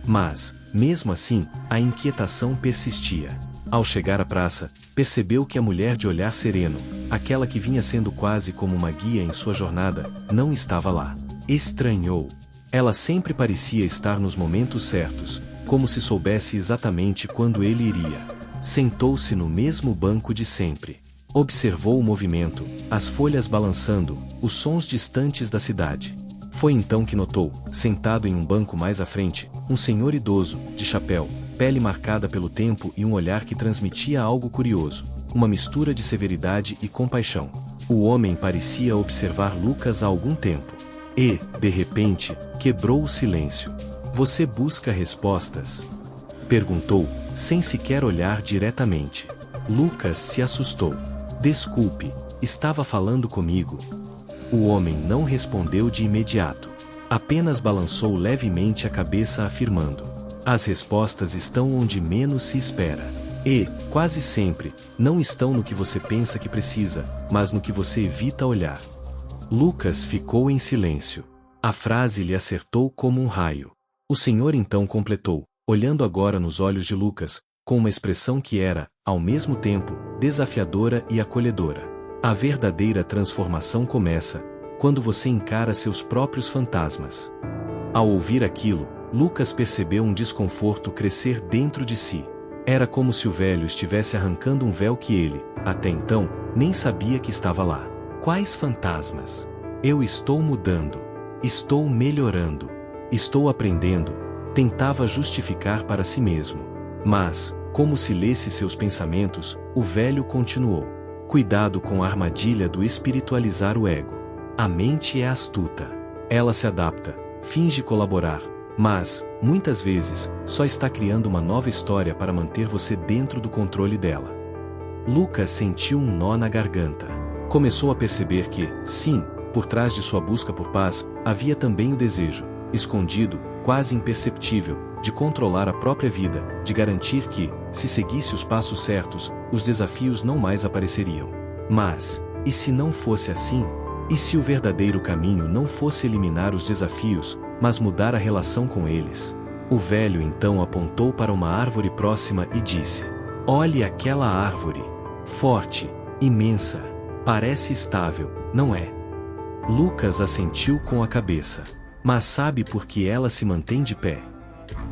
Mas, mesmo assim, a inquietação persistia. Ao chegar à praça, percebeu que a mulher de olhar sereno, aquela que vinha sendo quase como uma guia em sua jornada, não estava lá. Estranhou. Ela sempre parecia estar nos momentos certos, como se soubesse exatamente quando ele iria. Sentou-se no mesmo banco de sempre. Observou o movimento, as folhas balançando, os sons distantes da cidade. Foi então que notou, sentado em um banco mais à frente, um senhor idoso, de chapéu, pele marcada pelo tempo e um olhar que transmitia algo curioso, uma mistura de severidade e compaixão. O homem parecia observar Lucas há algum tempo. E, de repente, quebrou o silêncio. Você busca respostas? Perguntou, sem sequer olhar diretamente. Lucas se assustou. Desculpe, estava falando comigo. O homem não respondeu de imediato. Apenas balançou levemente a cabeça afirmando: as respostas estão onde menos se espera. E, quase sempre, não estão no que você pensa que precisa, mas no que você evita olhar. Lucas ficou em silêncio. A frase lhe acertou como um raio. O senhor então completou, olhando agora nos olhos de Lucas, com uma expressão que era, ao mesmo tempo, desafiadora e acolhedora. A verdadeira transformação começa quando você encara seus próprios fantasmas. Ao ouvir aquilo, Lucas percebeu um desconforto crescer dentro de si. Era como se o velho estivesse arrancando um véu que ele, até então, nem sabia que estava lá. Quais fantasmas? Eu estou mudando. Estou melhorando. Estou aprendendo. Tentava justificar para si mesmo. Mas, como se lesse seus pensamentos, o velho continuou. Cuidado com a armadilha do espiritualizar o ego. A mente é astuta. Ela se adapta, finge colaborar, mas, muitas vezes, só está criando uma nova história para manter você dentro do controle dela. Lucas sentiu um nó na garganta. Começou a perceber que, sim, por trás de sua busca por paz, havia também o desejo, escondido, quase imperceptível, de controlar a própria vida, de garantir que, se seguisse os passos certos, os desafios não mais apareceriam. Mas, e se não fosse assim? E se o verdadeiro caminho não fosse eliminar os desafios, mas mudar a relação com eles? O velho então apontou para uma árvore próxima e disse: olhe aquela árvore. Forte, imensa. Parece estável, não é? Lucas assentiu com a cabeça. Mas sabe por que ela se mantém de pé?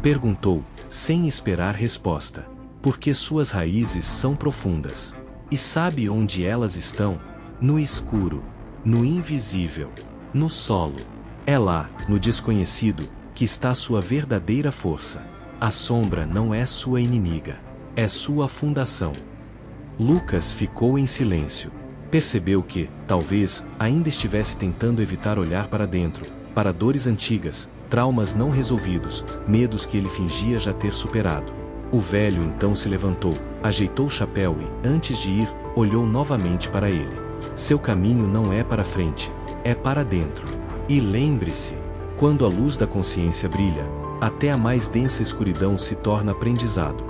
Perguntou, sem esperar resposta. Porque suas raízes são profundas. E sabe onde elas estão? No escuro, no invisível, no solo. É lá, no desconhecido, que está sua verdadeira força. A sombra não é sua inimiga, é sua fundação. Lucas ficou em silêncio. Percebeu que, talvez, ainda estivesse tentando evitar olhar para dentro, para dores antigas, traumas não resolvidos, medos que ele fingia já ter superado. O velho então se levantou, ajeitou o chapéu e, antes de ir, olhou novamente para ele. Seu caminho não é para frente, é para dentro. E lembre-se, quando a luz da consciência brilha, até a mais densa escuridão se torna aprendizado.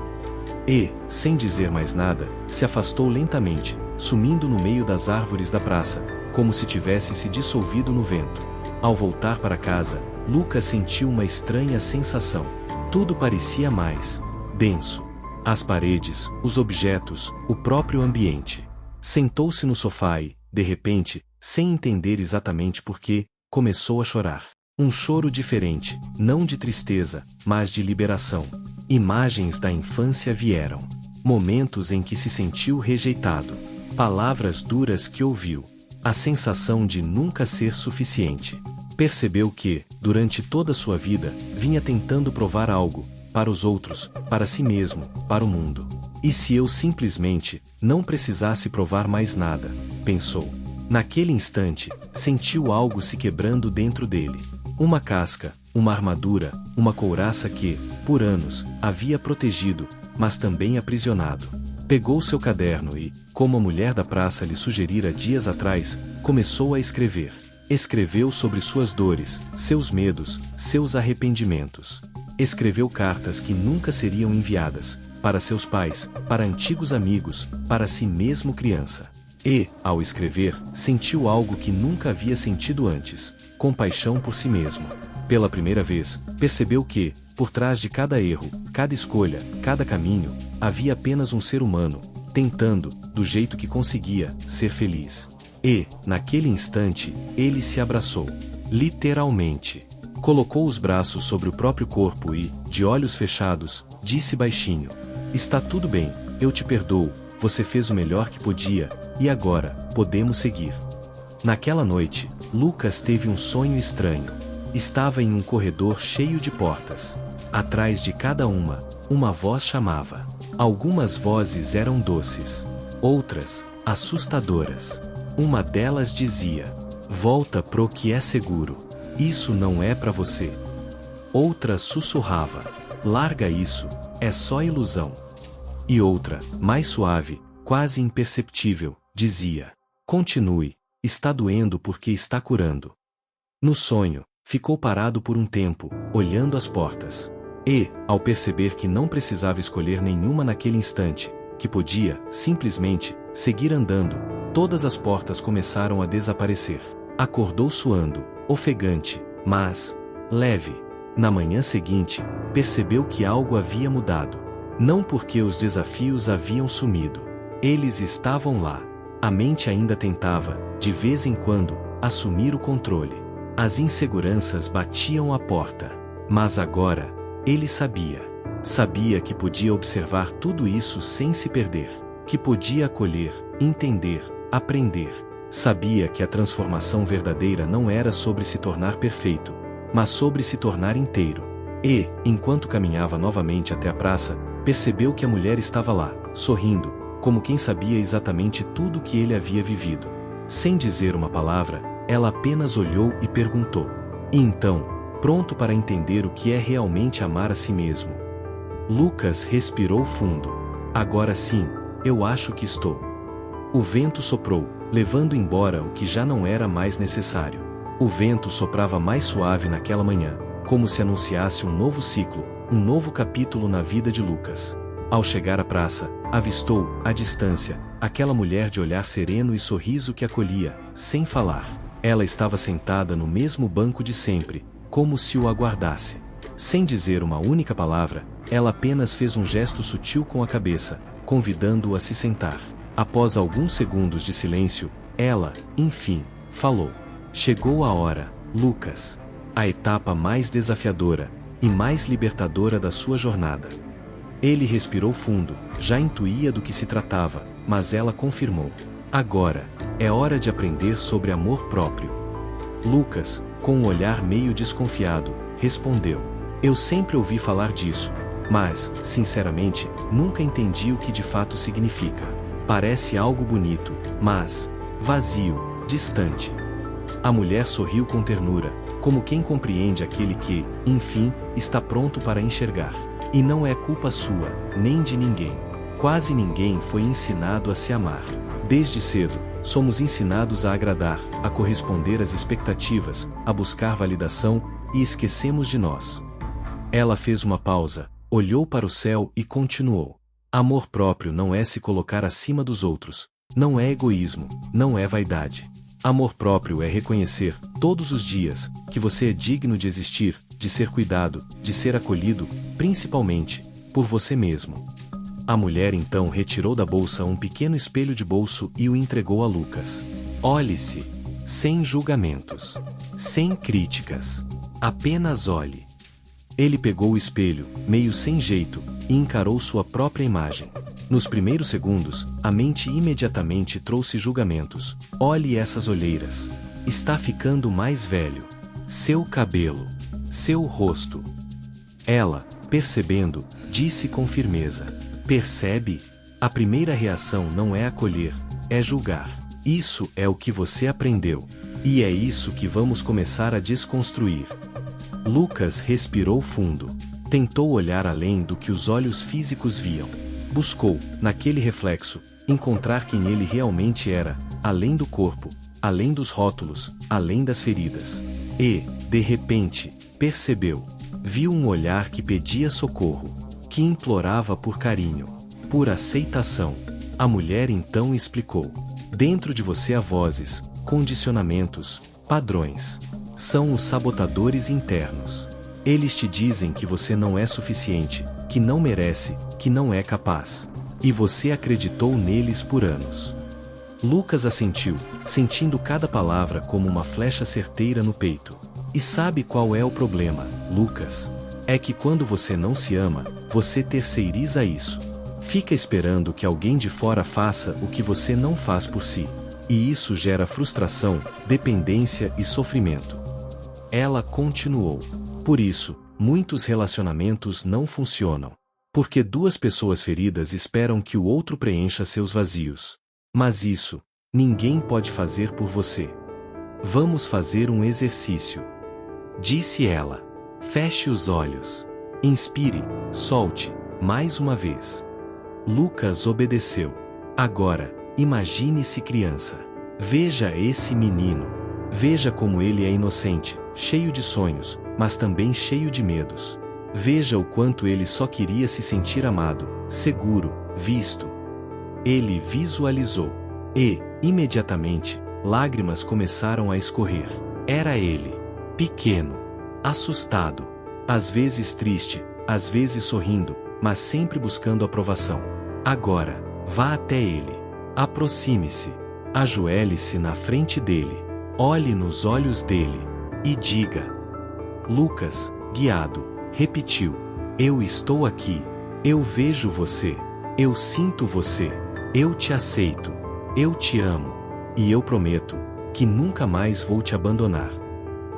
E, sem dizer mais nada, se afastou lentamente, sumindo no meio das árvores da praça, como se tivesse se dissolvido no vento. Ao voltar para casa, Lucas sentiu uma estranha sensação. Tudo parecia mais denso. As paredes, os objetos, o próprio ambiente. Sentou-se no sofá e, de repente, sem entender exatamente por quê, começou a chorar. Um choro diferente, não de tristeza, mas de liberação. Imagens da infância vieram. Momentos em que se sentiu rejeitado. Palavras duras que ouviu. A sensação de nunca ser suficiente. Percebeu que, durante toda sua vida, vinha tentando provar algo, para os outros, para si mesmo, para o mundo. E se eu simplesmente não precisasse provar mais nada, pensou. Naquele instante, sentiu algo se quebrando dentro dele. Uma casca, uma armadura, uma couraça que, por anos, havia protegido, mas também aprisionado. Pegou seu caderno e, como a mulher da praça lhe sugerira dias atrás, começou a escrever. Escreveu sobre suas dores, seus medos, seus arrependimentos. Escreveu cartas que nunca seriam enviadas, para seus pais, para antigos amigos, para si mesmo criança. E, ao escrever, sentiu algo que nunca havia sentido antes: compaixão por si mesmo. Pela primeira vez, percebeu que, por trás de cada erro, cada escolha, cada caminho, havia apenas um ser humano, tentando, do jeito que conseguia, ser feliz. E, naquele instante, ele se abraçou. Literalmente. Colocou os braços sobre o próprio corpo e, de olhos fechados, disse baixinho: "Está tudo bem, eu te perdoo, você fez o melhor que podia, e agora, podemos seguir." Naquela noite, Lucas teve um sonho estranho. Estava em um corredor cheio de portas. Atrás de cada uma voz chamava. Algumas vozes eram doces. Outras, assustadoras. Uma delas dizia: "Volta pro que é seguro. Isso não é pra você." Outra sussurrava: "Larga isso, é só ilusão." E outra, mais suave, quase imperceptível, dizia: "Continue, está doendo porque está curando." No sonho, ficou parado por um tempo, olhando as portas. E, ao perceber que não precisava escolher nenhuma naquele instante, que podia, simplesmente, seguir andando, todas as portas começaram a desaparecer. Acordou suando, ofegante, mas leve. Na manhã seguinte, percebeu que algo havia mudado. Não porque os desafios haviam sumido. Eles estavam lá. A mente ainda tentava, de vez em quando, assumir o controle. As inseguranças batiam à porta. Mas agora, ele sabia. Sabia que podia observar tudo isso sem se perder. Que podia acolher, entender, aprender. Sabia que a transformação verdadeira não era sobre se tornar perfeito, mas sobre se tornar inteiro. E, enquanto caminhava novamente até a praça, percebeu que a mulher estava lá, sorrindo, como quem sabia exatamente tudo o que ele havia vivido. Sem dizer uma palavra, ela apenas olhou e perguntou. E então, pronto para entender o que é realmente amar a si mesmo, Lucas respirou fundo. "Agora sim, eu acho que estou." O vento soprou, levando embora o que já não era mais necessário. O vento soprava mais suave naquela manhã, como se anunciasse um novo ciclo, um novo capítulo na vida de Lucas. Ao chegar à praça, avistou, à distância, aquela mulher de olhar sereno e sorriso que acolhia, sem falar. Ela estava sentada no mesmo banco de sempre, como se o aguardasse. Sem dizer uma única palavra, ela apenas fez um gesto sutil com a cabeça, convidando-o a se sentar. Após alguns segundos de silêncio, ela, enfim, falou: "Chegou a hora, Lucas. A etapa mais desafiadora e mais libertadora da sua jornada." Ele respirou fundo, já intuía do que se tratava, mas ela confirmou: "Agora, é hora de aprender sobre amor próprio." Lucas, com um olhar meio desconfiado, respondeu: "Eu sempre ouvi falar disso, mas, sinceramente, nunca entendi o que de fato significa. Parece algo bonito, mas vazio, distante." A mulher sorriu com ternura, como quem compreende aquele que, enfim, está pronto para enxergar. "E não é culpa sua, nem de ninguém. Quase ninguém foi ensinado a se amar. Desde cedo, somos ensinados a agradar, a corresponder às expectativas, a buscar validação, e esquecemos de nós." Ela fez uma pausa, olhou para o céu e continuou: "Amor próprio não é se colocar acima dos outros, não é egoísmo, não é vaidade. Amor próprio é reconhecer, todos os dias, que você é digno de existir, de ser cuidado, de ser acolhido, principalmente, por você mesmo." A mulher então retirou da bolsa um pequeno espelho de bolso e o entregou a Lucas. "Olhe-se. Sem julgamentos. Sem críticas. Apenas olhe." Ele pegou o espelho, meio sem jeito, e encarou sua própria imagem. Nos primeiros segundos, a mente imediatamente trouxe julgamentos. "Olhe essas olheiras. Está ficando mais velho. Seu cabelo. Seu rosto." Ela, percebendo, disse com firmeza: "Percebe? A primeira reação não é acolher, é julgar." Isso é o que você aprendeu. E é isso que vamos começar a desconstruir. Lucas respirou fundo. Tentou olhar além do que os olhos físicos viam. Buscou, naquele reflexo, encontrar quem ele realmente era, além do corpo, além dos rótulos, além das feridas. E, de repente, percebeu. Viu um olhar que pedia socorro, que implorava por carinho, por aceitação. A mulher então explicou. Dentro de você há vozes, condicionamentos, padrões. São os sabotadores internos. Eles te dizem que você não é suficiente, que não merece, que não é capaz. E você acreditou neles por anos. Lucas assentiu, sentindo cada palavra como uma flecha certeira no peito. E sabe qual é o problema, Lucas? É que quando você não se ama, você terceiriza isso. Fica esperando que alguém de fora faça o que você não faz por si. E isso gera frustração, dependência e sofrimento. Ela continuou. Por isso, muitos relacionamentos não funcionam. Porque duas pessoas feridas esperam que o outro preencha seus vazios. Mas isso, ninguém pode fazer por você. Vamos fazer um exercício. Disse ela. Feche os olhos. Inspire, solte, mais uma vez. Lucas obedeceu. Agora, imagine-se criança. Veja esse menino. Veja como ele é inocente, cheio de sonhos, mas também cheio de medos. Veja o quanto ele só queria se sentir amado, seguro, visto. Ele visualizou. E, imediatamente, lágrimas começaram a escorrer. Era ele. Pequeno. Assustado. Às vezes triste, às vezes sorrindo, mas sempre buscando aprovação. Agora, vá até ele. Aproxime-se. Ajoelhe-se na frente dele. Olhe nos olhos dele. E diga. Lucas, guiado, repetiu. Eu estou aqui. Eu vejo você. Eu sinto você. Eu te aceito. Eu te amo. E eu prometo que nunca mais vou te abandonar.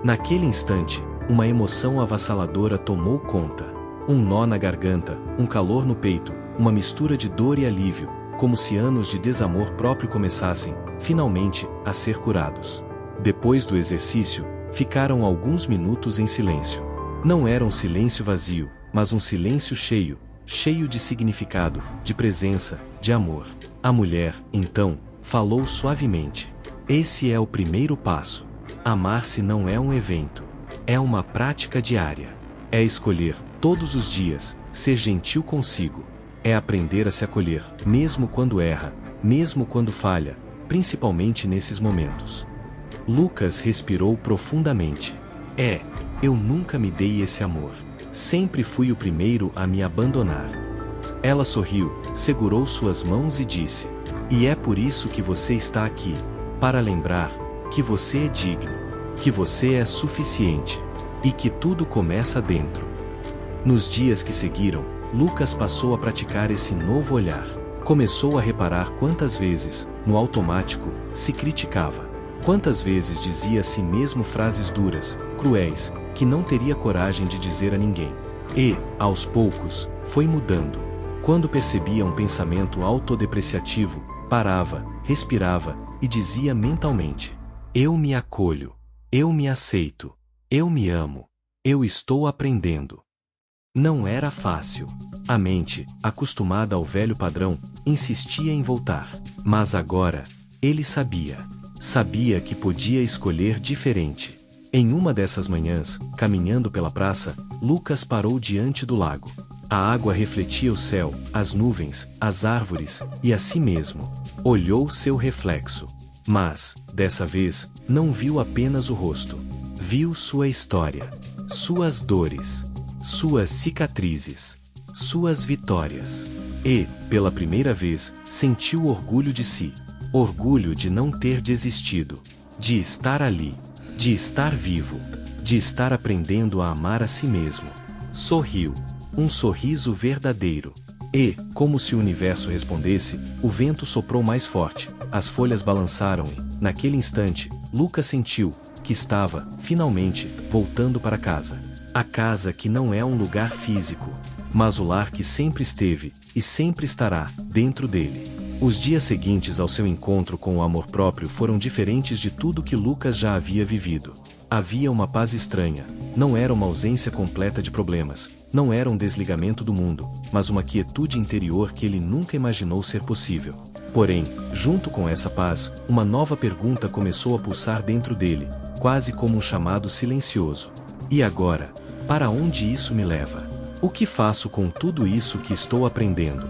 Naquele instante, uma emoção avassaladora tomou conta. Um nó na garganta, um calor no peito, uma mistura de dor e alívio, como se anos de desamor próprio começassem, finalmente, a ser curados. Depois do exercício, ficaram alguns minutos em silêncio. Não era um silêncio vazio, mas um silêncio cheio, cheio de significado, de presença, de amor. A mulher, então, falou suavemente. Esse é o primeiro passo. Amar-se não é um evento. É uma prática diária. É escolher, todos os dias, ser gentil consigo. É aprender a se acolher, mesmo quando erra, mesmo quando falha, principalmente nesses momentos. Lucas respirou profundamente. Eu nunca me dei esse amor. Sempre fui o primeiro a me abandonar. Ela sorriu, segurou suas mãos e disse: E é por isso que você está aqui, para lembrar que você é digno, que você é suficiente, e que tudo começa dentro. Nos dias que seguiram, Lucas passou a praticar esse novo olhar. Começou a reparar quantas vezes, no automático, se criticava. Quantas vezes dizia a si mesmo frases duras, cruéis, que não teria coragem de dizer a ninguém. E, aos poucos, foi mudando. Quando percebia um pensamento autodepreciativo, parava, respirava, e dizia mentalmente: Eu me acolho. Eu me aceito. Eu me amo. Eu estou aprendendo. Não era fácil. A mente, acostumada ao velho padrão, insistia em voltar. Mas agora, ele sabia. Sabia que podia escolher diferente. Em uma dessas manhãs, caminhando pela praça, Lucas parou diante do lago. A água refletia o céu, as nuvens, as árvores, e a si mesmo. Olhou seu reflexo. Mas, dessa vez, não viu apenas o rosto. Viu sua história. Suas dores. Suas cicatrizes. Suas vitórias. E, pela primeira vez, sentiu orgulho de si. Orgulho de não ter desistido. De estar ali. De estar vivo. De estar aprendendo a amar a si mesmo. Sorriu. Um sorriso verdadeiro. E, como se o universo respondesse, o vento soprou mais forte, as folhas balançaram e, naquele instante, Lucas sentiu que estava, finalmente, voltando para casa. A casa que não é um lugar físico, mas o lar que sempre esteve, e sempre estará, dentro dele. Os dias seguintes ao seu encontro com o amor próprio foram diferentes de tudo que Lucas já havia vivido. Havia uma paz estranha, não era uma ausência completa de problemas, não era um desligamento do mundo, mas uma quietude interior que ele nunca imaginou ser possível. Porém, junto com essa paz, uma nova pergunta começou a pulsar dentro dele, quase como um chamado silencioso. E agora? Para onde isso me leva? O que faço com tudo isso que estou aprendendo?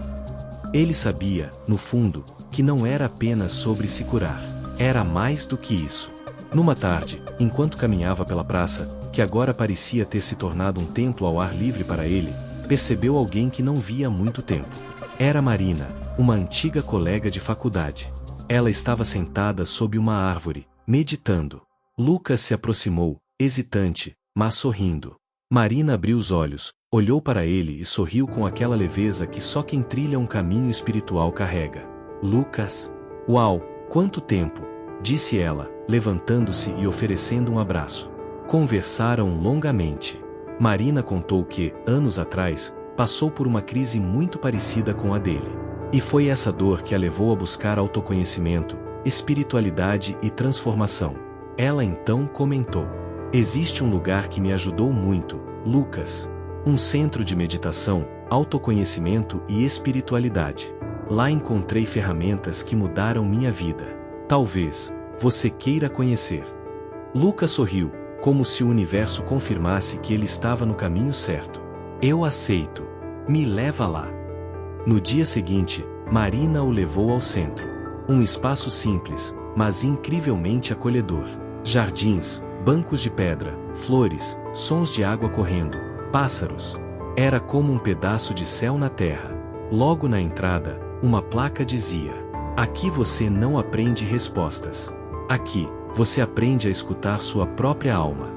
Ele sabia, no fundo, que não era apenas sobre se curar. Era mais do que isso. Numa tarde, enquanto caminhava pela praça, que agora parecia ter se tornado um templo ao ar livre para ele, percebeu alguém que não via há muito tempo. Era Marina, uma antiga colega de faculdade. Ela estava sentada sob uma árvore, meditando. Lucas se aproximou, hesitante, mas sorrindo. Marina abriu os olhos, olhou para ele e sorriu com aquela leveza que só quem trilha um caminho espiritual carrega. Lucas? Uau, quanto tempo! Disse ela, levantando-se e oferecendo um abraço. Conversaram longamente. Marina contou que, anos atrás, passou por uma crise muito parecida com a dele. E foi essa dor que a levou a buscar autoconhecimento, espiritualidade e transformação. Ela então comentou: existe um lugar que me ajudou muito, Lucas. Um centro de meditação, autoconhecimento e espiritualidade. Lá encontrei ferramentas que mudaram minha vida. Talvez você queira conhecer. Lucas sorriu, como se o universo confirmasse que ele estava no caminho certo. Eu aceito. Me leva lá. No dia seguinte, Marina o levou ao centro. Um espaço simples, mas incrivelmente acolhedor. Jardins, bancos de pedra, flores, sons de água correndo, pássaros. Era como um pedaço de céu na terra. Logo na entrada, uma placa dizia: aqui você não aprende respostas. Aqui, você aprende a escutar sua própria alma.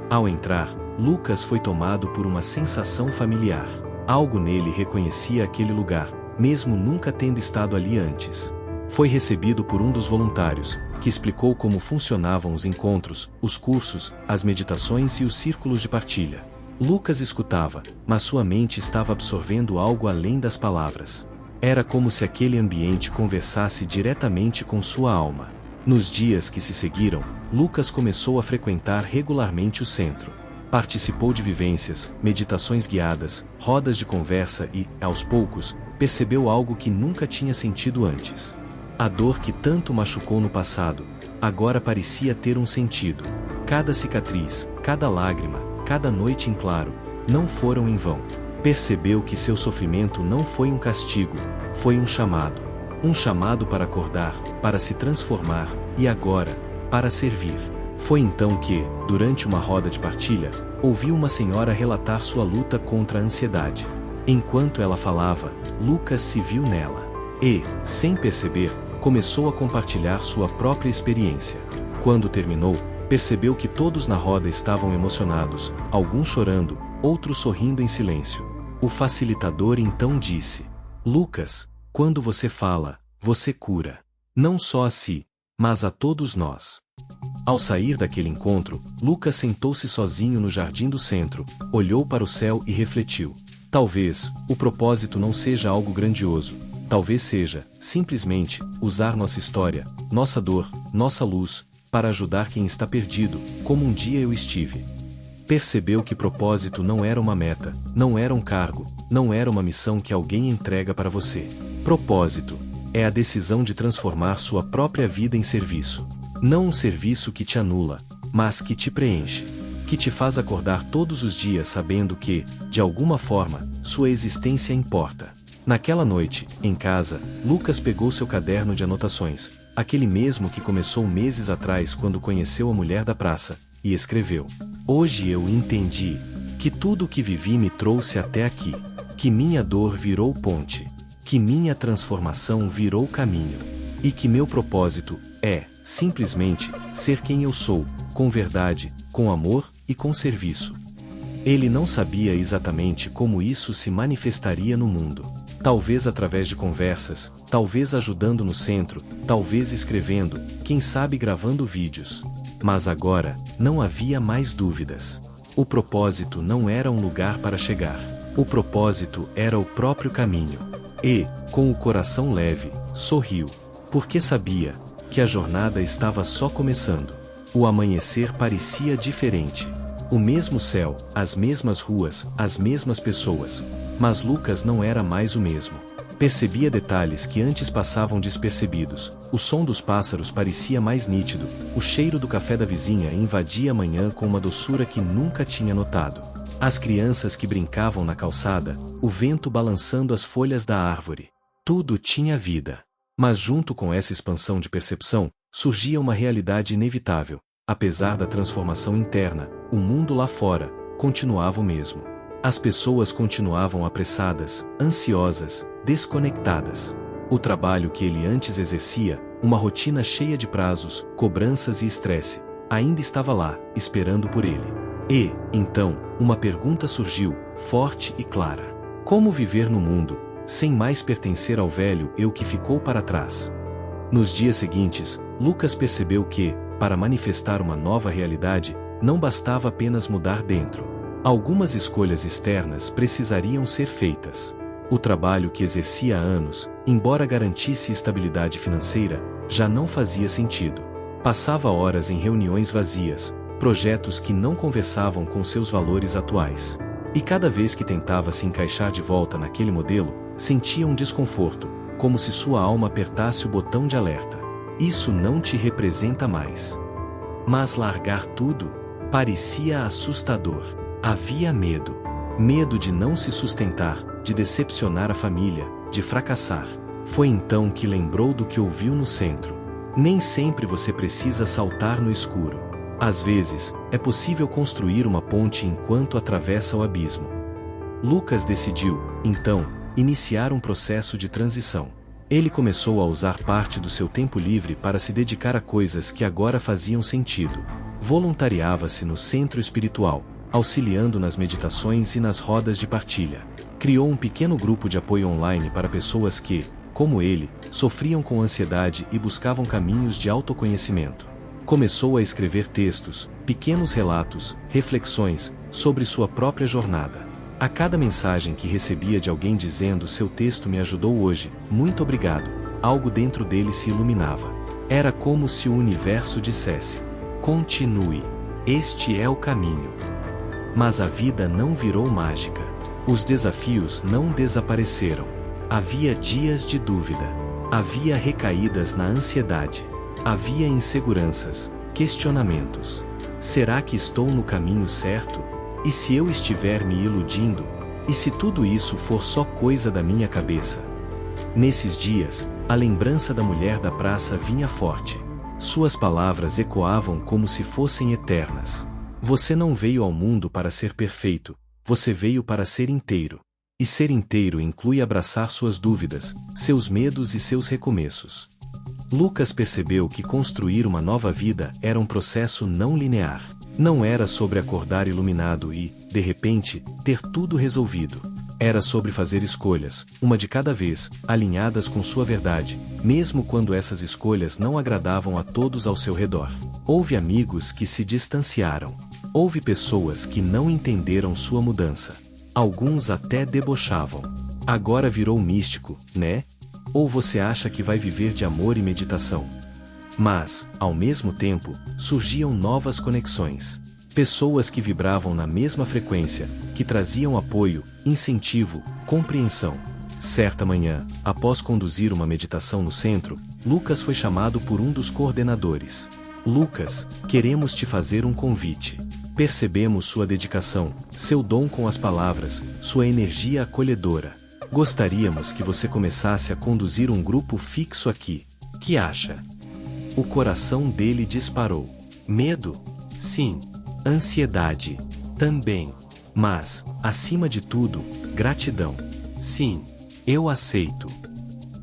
Ao entrar, Lucas foi tomado por uma sensação familiar. Algo nele reconhecia aquele lugar, mesmo nunca tendo estado ali antes. Foi recebido por um dos voluntários, que explicou como funcionavam os encontros, os cursos, as meditações e os círculos de partilha. Lucas escutava, mas sua mente estava absorvendo algo além das palavras. Era como se aquele ambiente conversasse diretamente com sua alma. Nos dias que se seguiram, Lucas começou a frequentar regularmente o centro. Participou de vivências, meditações guiadas, rodas de conversa e, aos poucos, percebeu algo que nunca tinha sentido antes. A dor que tanto machucou no passado, agora parecia ter um sentido. Cada cicatriz, cada lágrima, cada noite em claro, não foram em vão. Percebeu que seu sofrimento não foi um castigo, foi um chamado. Um chamado para acordar, para se transformar, e agora, para servir. Foi então que, durante uma roda de partilha, ouviu uma senhora relatar sua luta contra a ansiedade. Enquanto ela falava, Lucas se viu nela. E, sem perceber, começou a compartilhar sua própria experiência. Quando terminou, percebeu que todos na roda estavam emocionados, alguns chorando, outros sorrindo em silêncio. O facilitador então disse: Lucas, quando você fala, você cura. Não só a si, mas a todos nós. Ao sair daquele encontro, Lucas sentou-se sozinho no jardim do centro, olhou para o céu e refletiu. Talvez, o propósito não seja algo grandioso. Talvez seja, simplesmente, usar nossa história, nossa dor, nossa luz, para ajudar quem está perdido, como um dia eu estive. Percebeu que propósito não era uma meta, não era um cargo, não era uma missão que alguém entrega para você. Propósito é a decisão de transformar sua própria vida em serviço. Não um serviço que te anula, mas que te preenche. Que te faz acordar todos os dias sabendo que, de alguma forma, sua existência importa. Naquela noite, em casa, Lucas pegou seu caderno de anotações, aquele mesmo que começou meses atrás quando conheceu a mulher da praça, e escreveu: hoje eu entendi que tudo o que vivi me trouxe até aqui, que minha dor virou ponte, que minha transformação virou caminho, e que meu propósito é, simplesmente, ser quem eu sou, com verdade, com amor e com serviço. Ele não sabia exatamente como isso se manifestaria no mundo. Talvez através de conversas, talvez ajudando no centro, talvez escrevendo, quem sabe gravando vídeos. Mas agora, não havia mais dúvidas. O propósito não era um lugar para chegar. O propósito era o próprio caminho. E, com o coração leve, sorriu. Porque sabia que a jornada estava só começando. O amanhecer parecia diferente. O mesmo céu, as mesmas ruas, as mesmas pessoas. Mas Lucas não era mais o mesmo. Percebia detalhes que antes passavam despercebidos. O som dos pássaros parecia mais nítido. O cheiro do café da vizinha invadia a manhã com uma doçura que nunca tinha notado. As crianças que brincavam na calçada, o vento balançando as folhas da árvore. Tudo tinha vida. Mas junto com essa expansão de percepção, surgia uma realidade inevitável. Apesar da transformação interna, o mundo lá fora continuava o mesmo. As pessoas continuavam apressadas, ansiosas, desconectadas. O trabalho que ele antes exercia, uma rotina cheia de prazos, cobranças e estresse, ainda estava lá, esperando por ele. E, então, uma pergunta surgiu, forte e clara. Como viver no mundo, sem mais pertencer ao velho eu que ficou para trás? Nos dias seguintes, Lucas percebeu que, para manifestar uma nova realidade, não bastava apenas mudar dentro. Algumas escolhas externas precisariam ser feitas. O trabalho que exercia há anos, embora garantisse estabilidade financeira, já não fazia sentido. Passava horas em reuniões vazias, projetos que não conversavam com seus valores atuais. E cada vez que tentava se encaixar de volta naquele modelo, sentia um desconforto, como se sua alma apertasse o botão de alerta. Isso não te representa mais. Mas largar tudo parecia assustador. Havia medo. Medo de não se sustentar, de decepcionar a família, de fracassar. Foi então que lembrou do que ouviu no centro. Nem sempre você precisa saltar no escuro. Às vezes, é possível construir uma ponte enquanto atravessa o abismo. Lucas decidiu, então, iniciar um processo de transição. Ele começou a usar parte do seu tempo livre para se dedicar a coisas que agora faziam sentido. Voluntariava-se no centro espiritual, auxiliando nas meditações e nas rodas de partilha. Criou um pequeno grupo de apoio online para pessoas que, como ele, sofriam com ansiedade e buscavam caminhos de autoconhecimento. Começou a escrever textos, pequenos relatos, reflexões, sobre sua própria jornada. A cada mensagem que recebia de alguém dizendo "seu texto me ajudou hoje, muito obrigado", algo dentro dele se iluminava. Era como se o universo dissesse: continue, este é o caminho. Mas a vida não virou mágica. Os desafios não desapareceram. Havia dias de dúvida. Havia recaídas na ansiedade. Havia inseguranças, questionamentos. Será que estou no caminho certo? E se eu estiver me iludindo? E se tudo isso for só coisa da minha cabeça? Nesses dias, a lembrança da mulher da praça vinha forte. Suas palavras ecoavam como se fossem eternas. Você não veio ao mundo para ser perfeito, você veio para ser inteiro. E ser inteiro inclui abraçar suas dúvidas, seus medos e seus recomeços. Lucas percebeu que construir uma nova vida era um processo não linear. Não era sobre acordar iluminado e, de repente, ter tudo resolvido. Era sobre fazer escolhas, uma de cada vez, alinhadas com sua verdade, mesmo quando essas escolhas não agradavam a todos ao seu redor. Houve amigos que se distanciaram. Houve pessoas que não entenderam sua mudança. Alguns até debochavam. Agora virou místico, né? Ou você acha que vai viver de amor e meditação? Mas, ao mesmo tempo, surgiam novas conexões. Pessoas que vibravam na mesma frequência, que traziam apoio, incentivo, compreensão. Certa manhã, após conduzir uma meditação no centro, Lucas foi chamado por um dos coordenadores. Lucas, queremos te fazer um convite. Percebemos sua dedicação, seu dom com as palavras, sua energia acolhedora. Gostaríamos que você começasse a conduzir um grupo fixo aqui. Que acha? O coração dele disparou. Medo? Sim. Ansiedade? Também. Mas, acima de tudo, gratidão. Sim, eu aceito.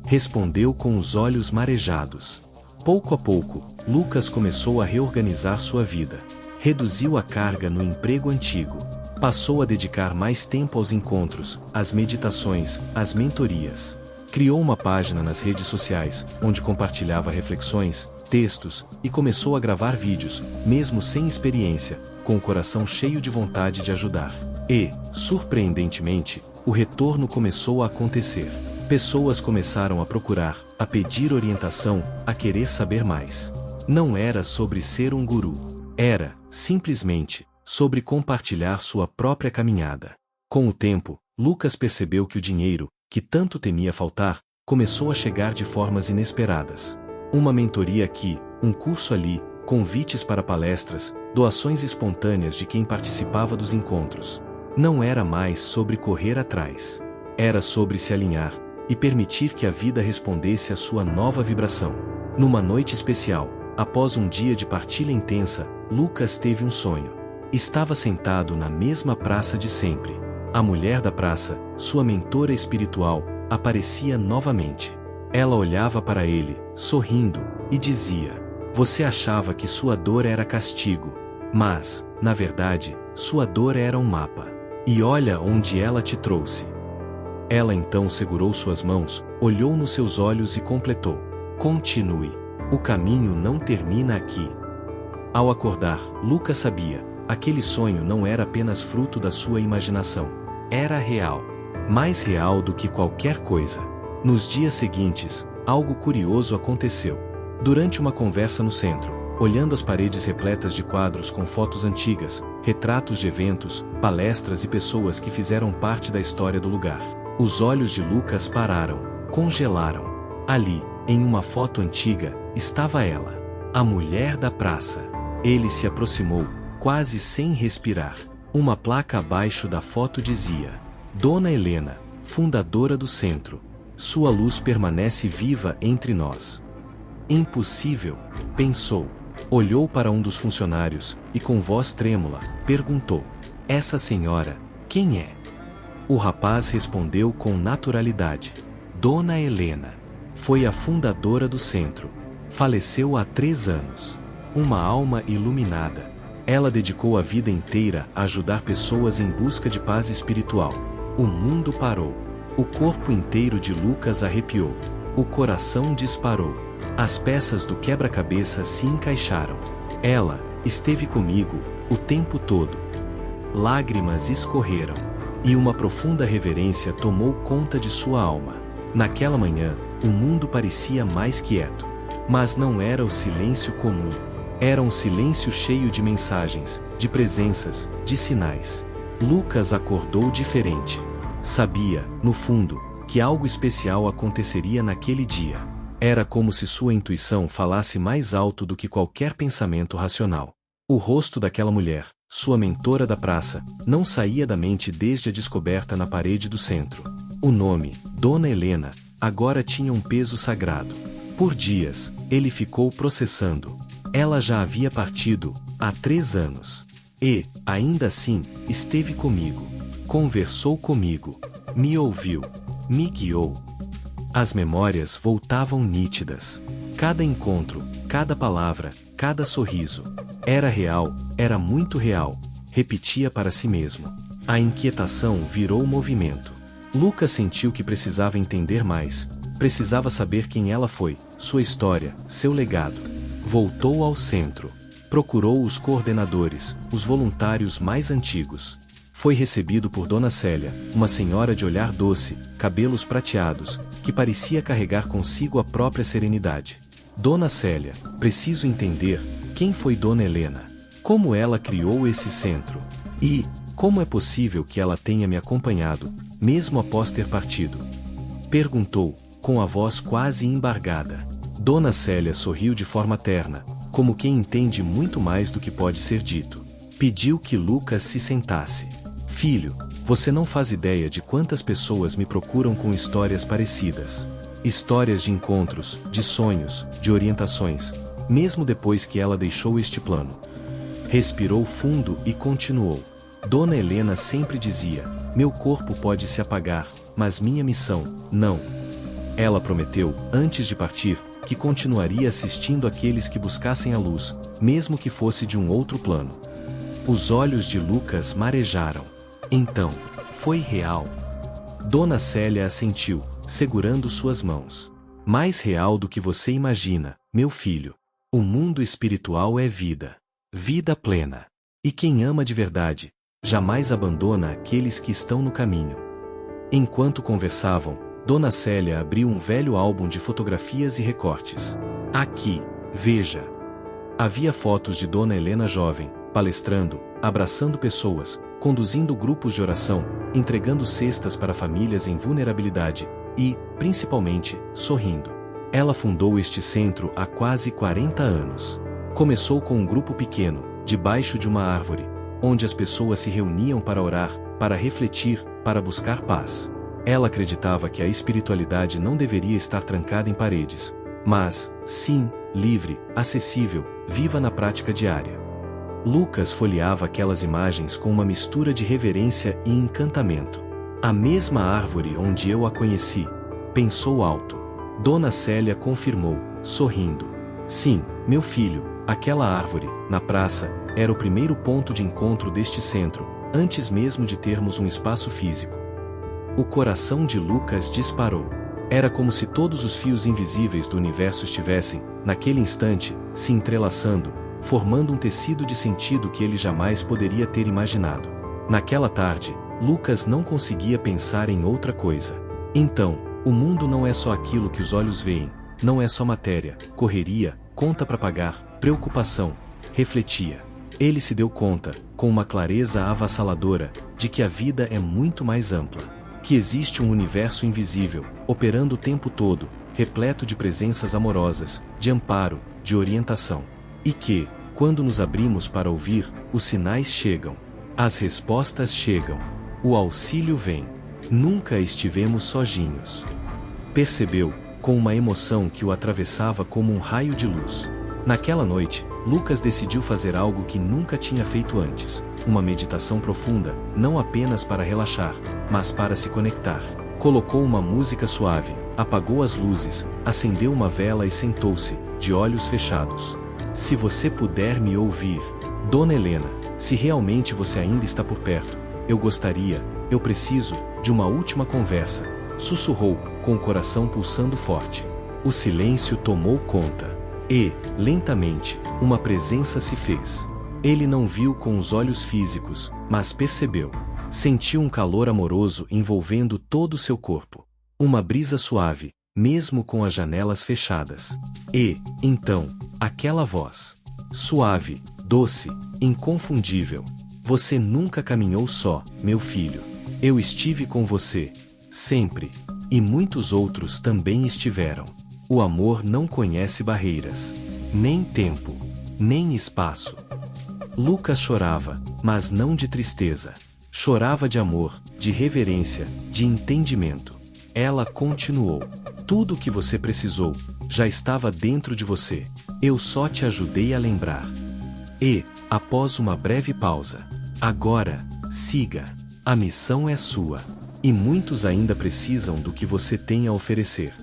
Respondeu com os olhos marejados. Pouco a pouco, Lucas começou a reorganizar sua vida. Reduziu a carga no emprego antigo. Passou a dedicar mais tempo aos encontros, às meditações, às mentorias. Criou uma página nas redes sociais, onde compartilhava reflexões, textos, e começou a gravar vídeos, mesmo sem experiência, com o coração cheio de vontade de ajudar. E, surpreendentemente, o retorno começou a acontecer. Pessoas começaram a procurar, a pedir orientação, a querer saber mais. Não era sobre ser um guru. Era, simplesmente, sobre compartilhar sua própria caminhada. Com o tempo, Lucas percebeu que o dinheiro, que tanto temia faltar, começou a chegar de formas inesperadas. Uma mentoria aqui, um curso ali, convites para palestras, doações espontâneas de quem participava dos encontros. Não era mais sobre correr atrás. Era sobre se alinhar e permitir que a vida respondesse à sua nova vibração. Numa noite especial, após um dia de partilha intensa, Lucas teve um sonho. Estava sentado na mesma praça de sempre. A mulher da praça, sua mentora espiritual, aparecia novamente. Ela olhava para ele, sorrindo, e dizia: "Você achava que sua dor era castigo, mas, na verdade, sua dor era um mapa. E olha onde ela te trouxe." Ela então segurou suas mãos, olhou nos seus olhos e completou: "Continue. O caminho não termina aqui." Ao acordar, Lucas sabia, aquele sonho não era apenas fruto da sua imaginação. Era real. Mais real do que qualquer coisa. Nos dias seguintes, algo curioso aconteceu. Durante uma conversa no centro, olhando as paredes repletas de quadros com fotos antigas, retratos de eventos, palestras e pessoas que fizeram parte da história do lugar, os olhos de Lucas pararam, congelaram. Ali, em uma foto antiga, estava ela, a mulher da praça. Ele se aproximou, quase sem respirar. Uma placa abaixo da foto dizia: "Dona Helena, fundadora do centro. Sua luz permanece viva entre nós." Impossível, pensou. Olhou para um dos funcionários e, com voz trêmula, perguntou: "Essa senhora, quem é?" O rapaz respondeu com naturalidade: "Dona Helena. Foi a fundadora do centro. Faleceu há 3 anos. Uma alma iluminada. Ela dedicou a vida inteira a ajudar pessoas em busca de paz espiritual." O mundo parou. O corpo inteiro de Lucas arrepiou. O coração disparou. As peças do quebra-cabeça se encaixaram. Ela esteve comigo o tempo todo. Lágrimas escorreram. E uma profunda reverência tomou conta de sua alma. Naquela manhã, o mundo parecia mais quieto. Mas não era o silêncio comum. Era um silêncio cheio de mensagens, de presenças, de sinais. Lucas acordou diferente. Sabia, no fundo, que algo especial aconteceria naquele dia. Era como se sua intuição falasse mais alto do que qualquer pensamento racional. O rosto daquela mulher, sua mentora da praça, não saía da mente desde a descoberta na parede do centro. O nome, Dona Helena, agora tinha um peso sagrado. Por dias, ele ficou processando. Ela já havia partido, há 3 anos. E, ainda assim, esteve comigo. Conversou comigo. Me ouviu. Me guiou. As memórias voltavam nítidas. Cada encontro, cada palavra, cada sorriso. Era real, era muito real, repetia para si mesmo. A inquietação virou movimento. Lucas sentiu que precisava entender mais, precisava saber quem ela foi, sua história, seu legado. Voltou ao centro. Procurou os coordenadores, os voluntários mais antigos. Foi recebido por Dona Célia, uma senhora de olhar doce, cabelos prateados, que parecia carregar consigo a própria serenidade. Dona Célia, preciso entender, quem foi Dona Helena? Como ela criou esse centro? E, como é possível que ela tenha me acompanhado, mesmo após ter partido? Perguntou, com a voz quase embargada. Dona Célia sorriu de forma terna, como quem entende muito mais do que pode ser dito. Pediu que Lucas se sentasse. "Filho, você não faz ideia de quantas pessoas me procuram com histórias parecidas. Histórias de encontros, de sonhos, de orientações, mesmo depois que ela deixou este plano." Respirou fundo e continuou. "Dona Helena sempre dizia, meu corpo pode se apagar, mas minha missão, não." Ela prometeu, antes de partir, que continuaria assistindo aqueles que buscassem a luz, mesmo que fosse de um outro plano. Os olhos de Lucas marejaram. Então, foi real. Dona Célia assentiu, segurando suas mãos. "Mais real do que você imagina, meu filho. O mundo espiritual é vida. Vida plena. E quem ama de verdade, jamais abandona aqueles que estão no caminho." Enquanto conversavam, Dona Célia abriu um velho álbum de fotografias e recortes. Aqui, veja. Havia fotos de Dona Helena jovem, palestrando, abraçando pessoas, conduzindo grupos de oração, entregando cestas para famílias em vulnerabilidade e, principalmente, sorrindo. Ela fundou este centro há quase 40 anos. Começou com um grupo pequeno, debaixo de uma árvore, onde as pessoas se reuniam para orar, para refletir, para buscar paz. Ela acreditava que a espiritualidade não deveria estar trancada em paredes, mas, sim, livre, acessível, viva na prática diária. Lucas folheava aquelas imagens com uma mistura de reverência e encantamento. A mesma árvore onde eu a conheci, pensou alto. Dona Célia confirmou, sorrindo. Sim, meu filho, aquela árvore, na praça, era o primeiro ponto de encontro deste centro, antes mesmo de termos um espaço físico. O coração de Lucas disparou. Era como se todos os fios invisíveis do universo estivessem, naquele instante, se entrelaçando, formando um tecido de sentido que ele jamais poderia ter imaginado. Naquela tarde, Lucas não conseguia pensar em outra coisa. Então, o mundo não é só aquilo que os olhos veem, não é só matéria, correria, conta para pagar, preocupação, refletia. Ele se deu conta, com uma clareza avassaladora, de que a vida é muito mais ampla. Que existe um universo invisível, operando o tempo todo, repleto de presenças amorosas, de amparo, de orientação. E que, quando nos abrimos para ouvir, os sinais chegam. As respostas chegam. O auxílio vem. Nunca estivemos sozinhos. Percebeu, com uma emoção que o atravessava como um raio de luz. Naquela noite, Lucas decidiu fazer algo que nunca tinha feito antes, uma meditação profunda, não apenas para relaxar, mas para se conectar. Colocou uma música suave, apagou as luzes, acendeu uma vela e sentou-se, de olhos fechados. Se você puder me ouvir, Dona Helena, se realmente você ainda está por perto, eu preciso, de uma última conversa, sussurrou, com o coração pulsando forte. O silêncio tomou conta. E, lentamente, uma presença se fez. Ele não viu com os olhos físicos, mas percebeu. Sentiu um calor amoroso envolvendo todo o seu corpo. Uma brisa suave, mesmo com as janelas fechadas. E, então, aquela voz. Suave, doce, inconfundível. Você nunca caminhou só, meu filho. Eu estive com você. Sempre. E muitos outros também estiveram. O amor não conhece barreiras. Nem tempo. Nem espaço. Lucas chorava, mas não de tristeza. Chorava de amor, de reverência, de entendimento. Ela continuou. Tudo o que você precisou, já estava dentro de você. Eu só te ajudei a lembrar. E, após uma breve pausa. Agora, siga. A missão é sua. E muitos ainda precisam do que você tem a oferecer.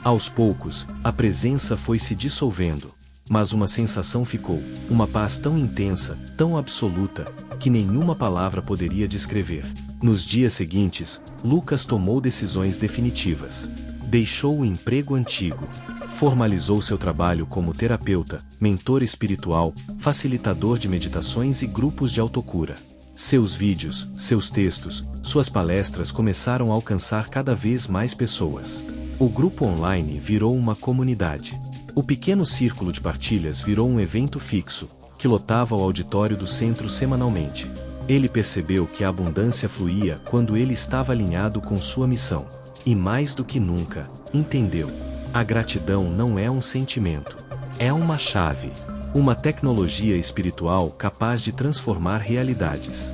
Aos poucos, a presença foi se dissolvendo, mas uma sensação ficou, uma paz tão intensa, tão absoluta, que nenhuma palavra poderia descrever. Nos dias seguintes, Lucas tomou decisões definitivas. Deixou o emprego antigo. Formalizou seu trabalho como terapeuta, mentor espiritual, facilitador de meditações e grupos de autocura. Seus vídeos, seus textos, suas palestras começaram a alcançar cada vez mais pessoas. O grupo online virou uma comunidade. O pequeno círculo de partilhas virou um evento fixo, que lotava o auditório do centro semanalmente. Ele percebeu que a abundância fluía quando ele estava alinhado com sua missão. E mais do que nunca, entendeu. A gratidão não é um sentimento. É uma chave. Uma tecnologia espiritual capaz de transformar realidades.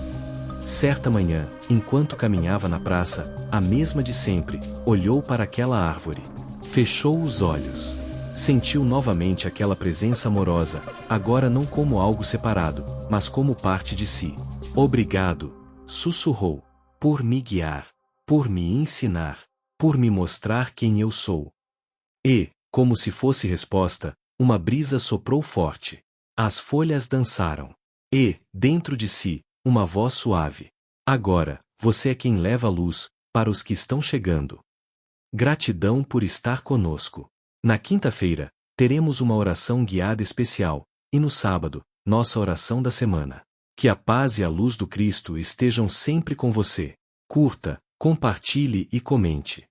Certa manhã, enquanto caminhava na praça, a mesma de sempre, olhou para aquela árvore. Fechou os olhos. Sentiu novamente aquela presença amorosa, agora não como algo separado, mas como parte de si. Obrigado, sussurrou, por me guiar, por me ensinar, por me mostrar quem eu sou. E, como se fosse resposta, uma brisa soprou forte. As folhas dançaram. E, dentro de si, uma voz suave. Agora, você é quem leva a luz, para os que estão chegando. Gratidão por estar conosco. Na quinta-feira, teremos uma oração guiada especial, e no sábado, nossa oração da semana. Que a paz e a luz do Cristo estejam sempre com você. Curta, compartilhe e comente.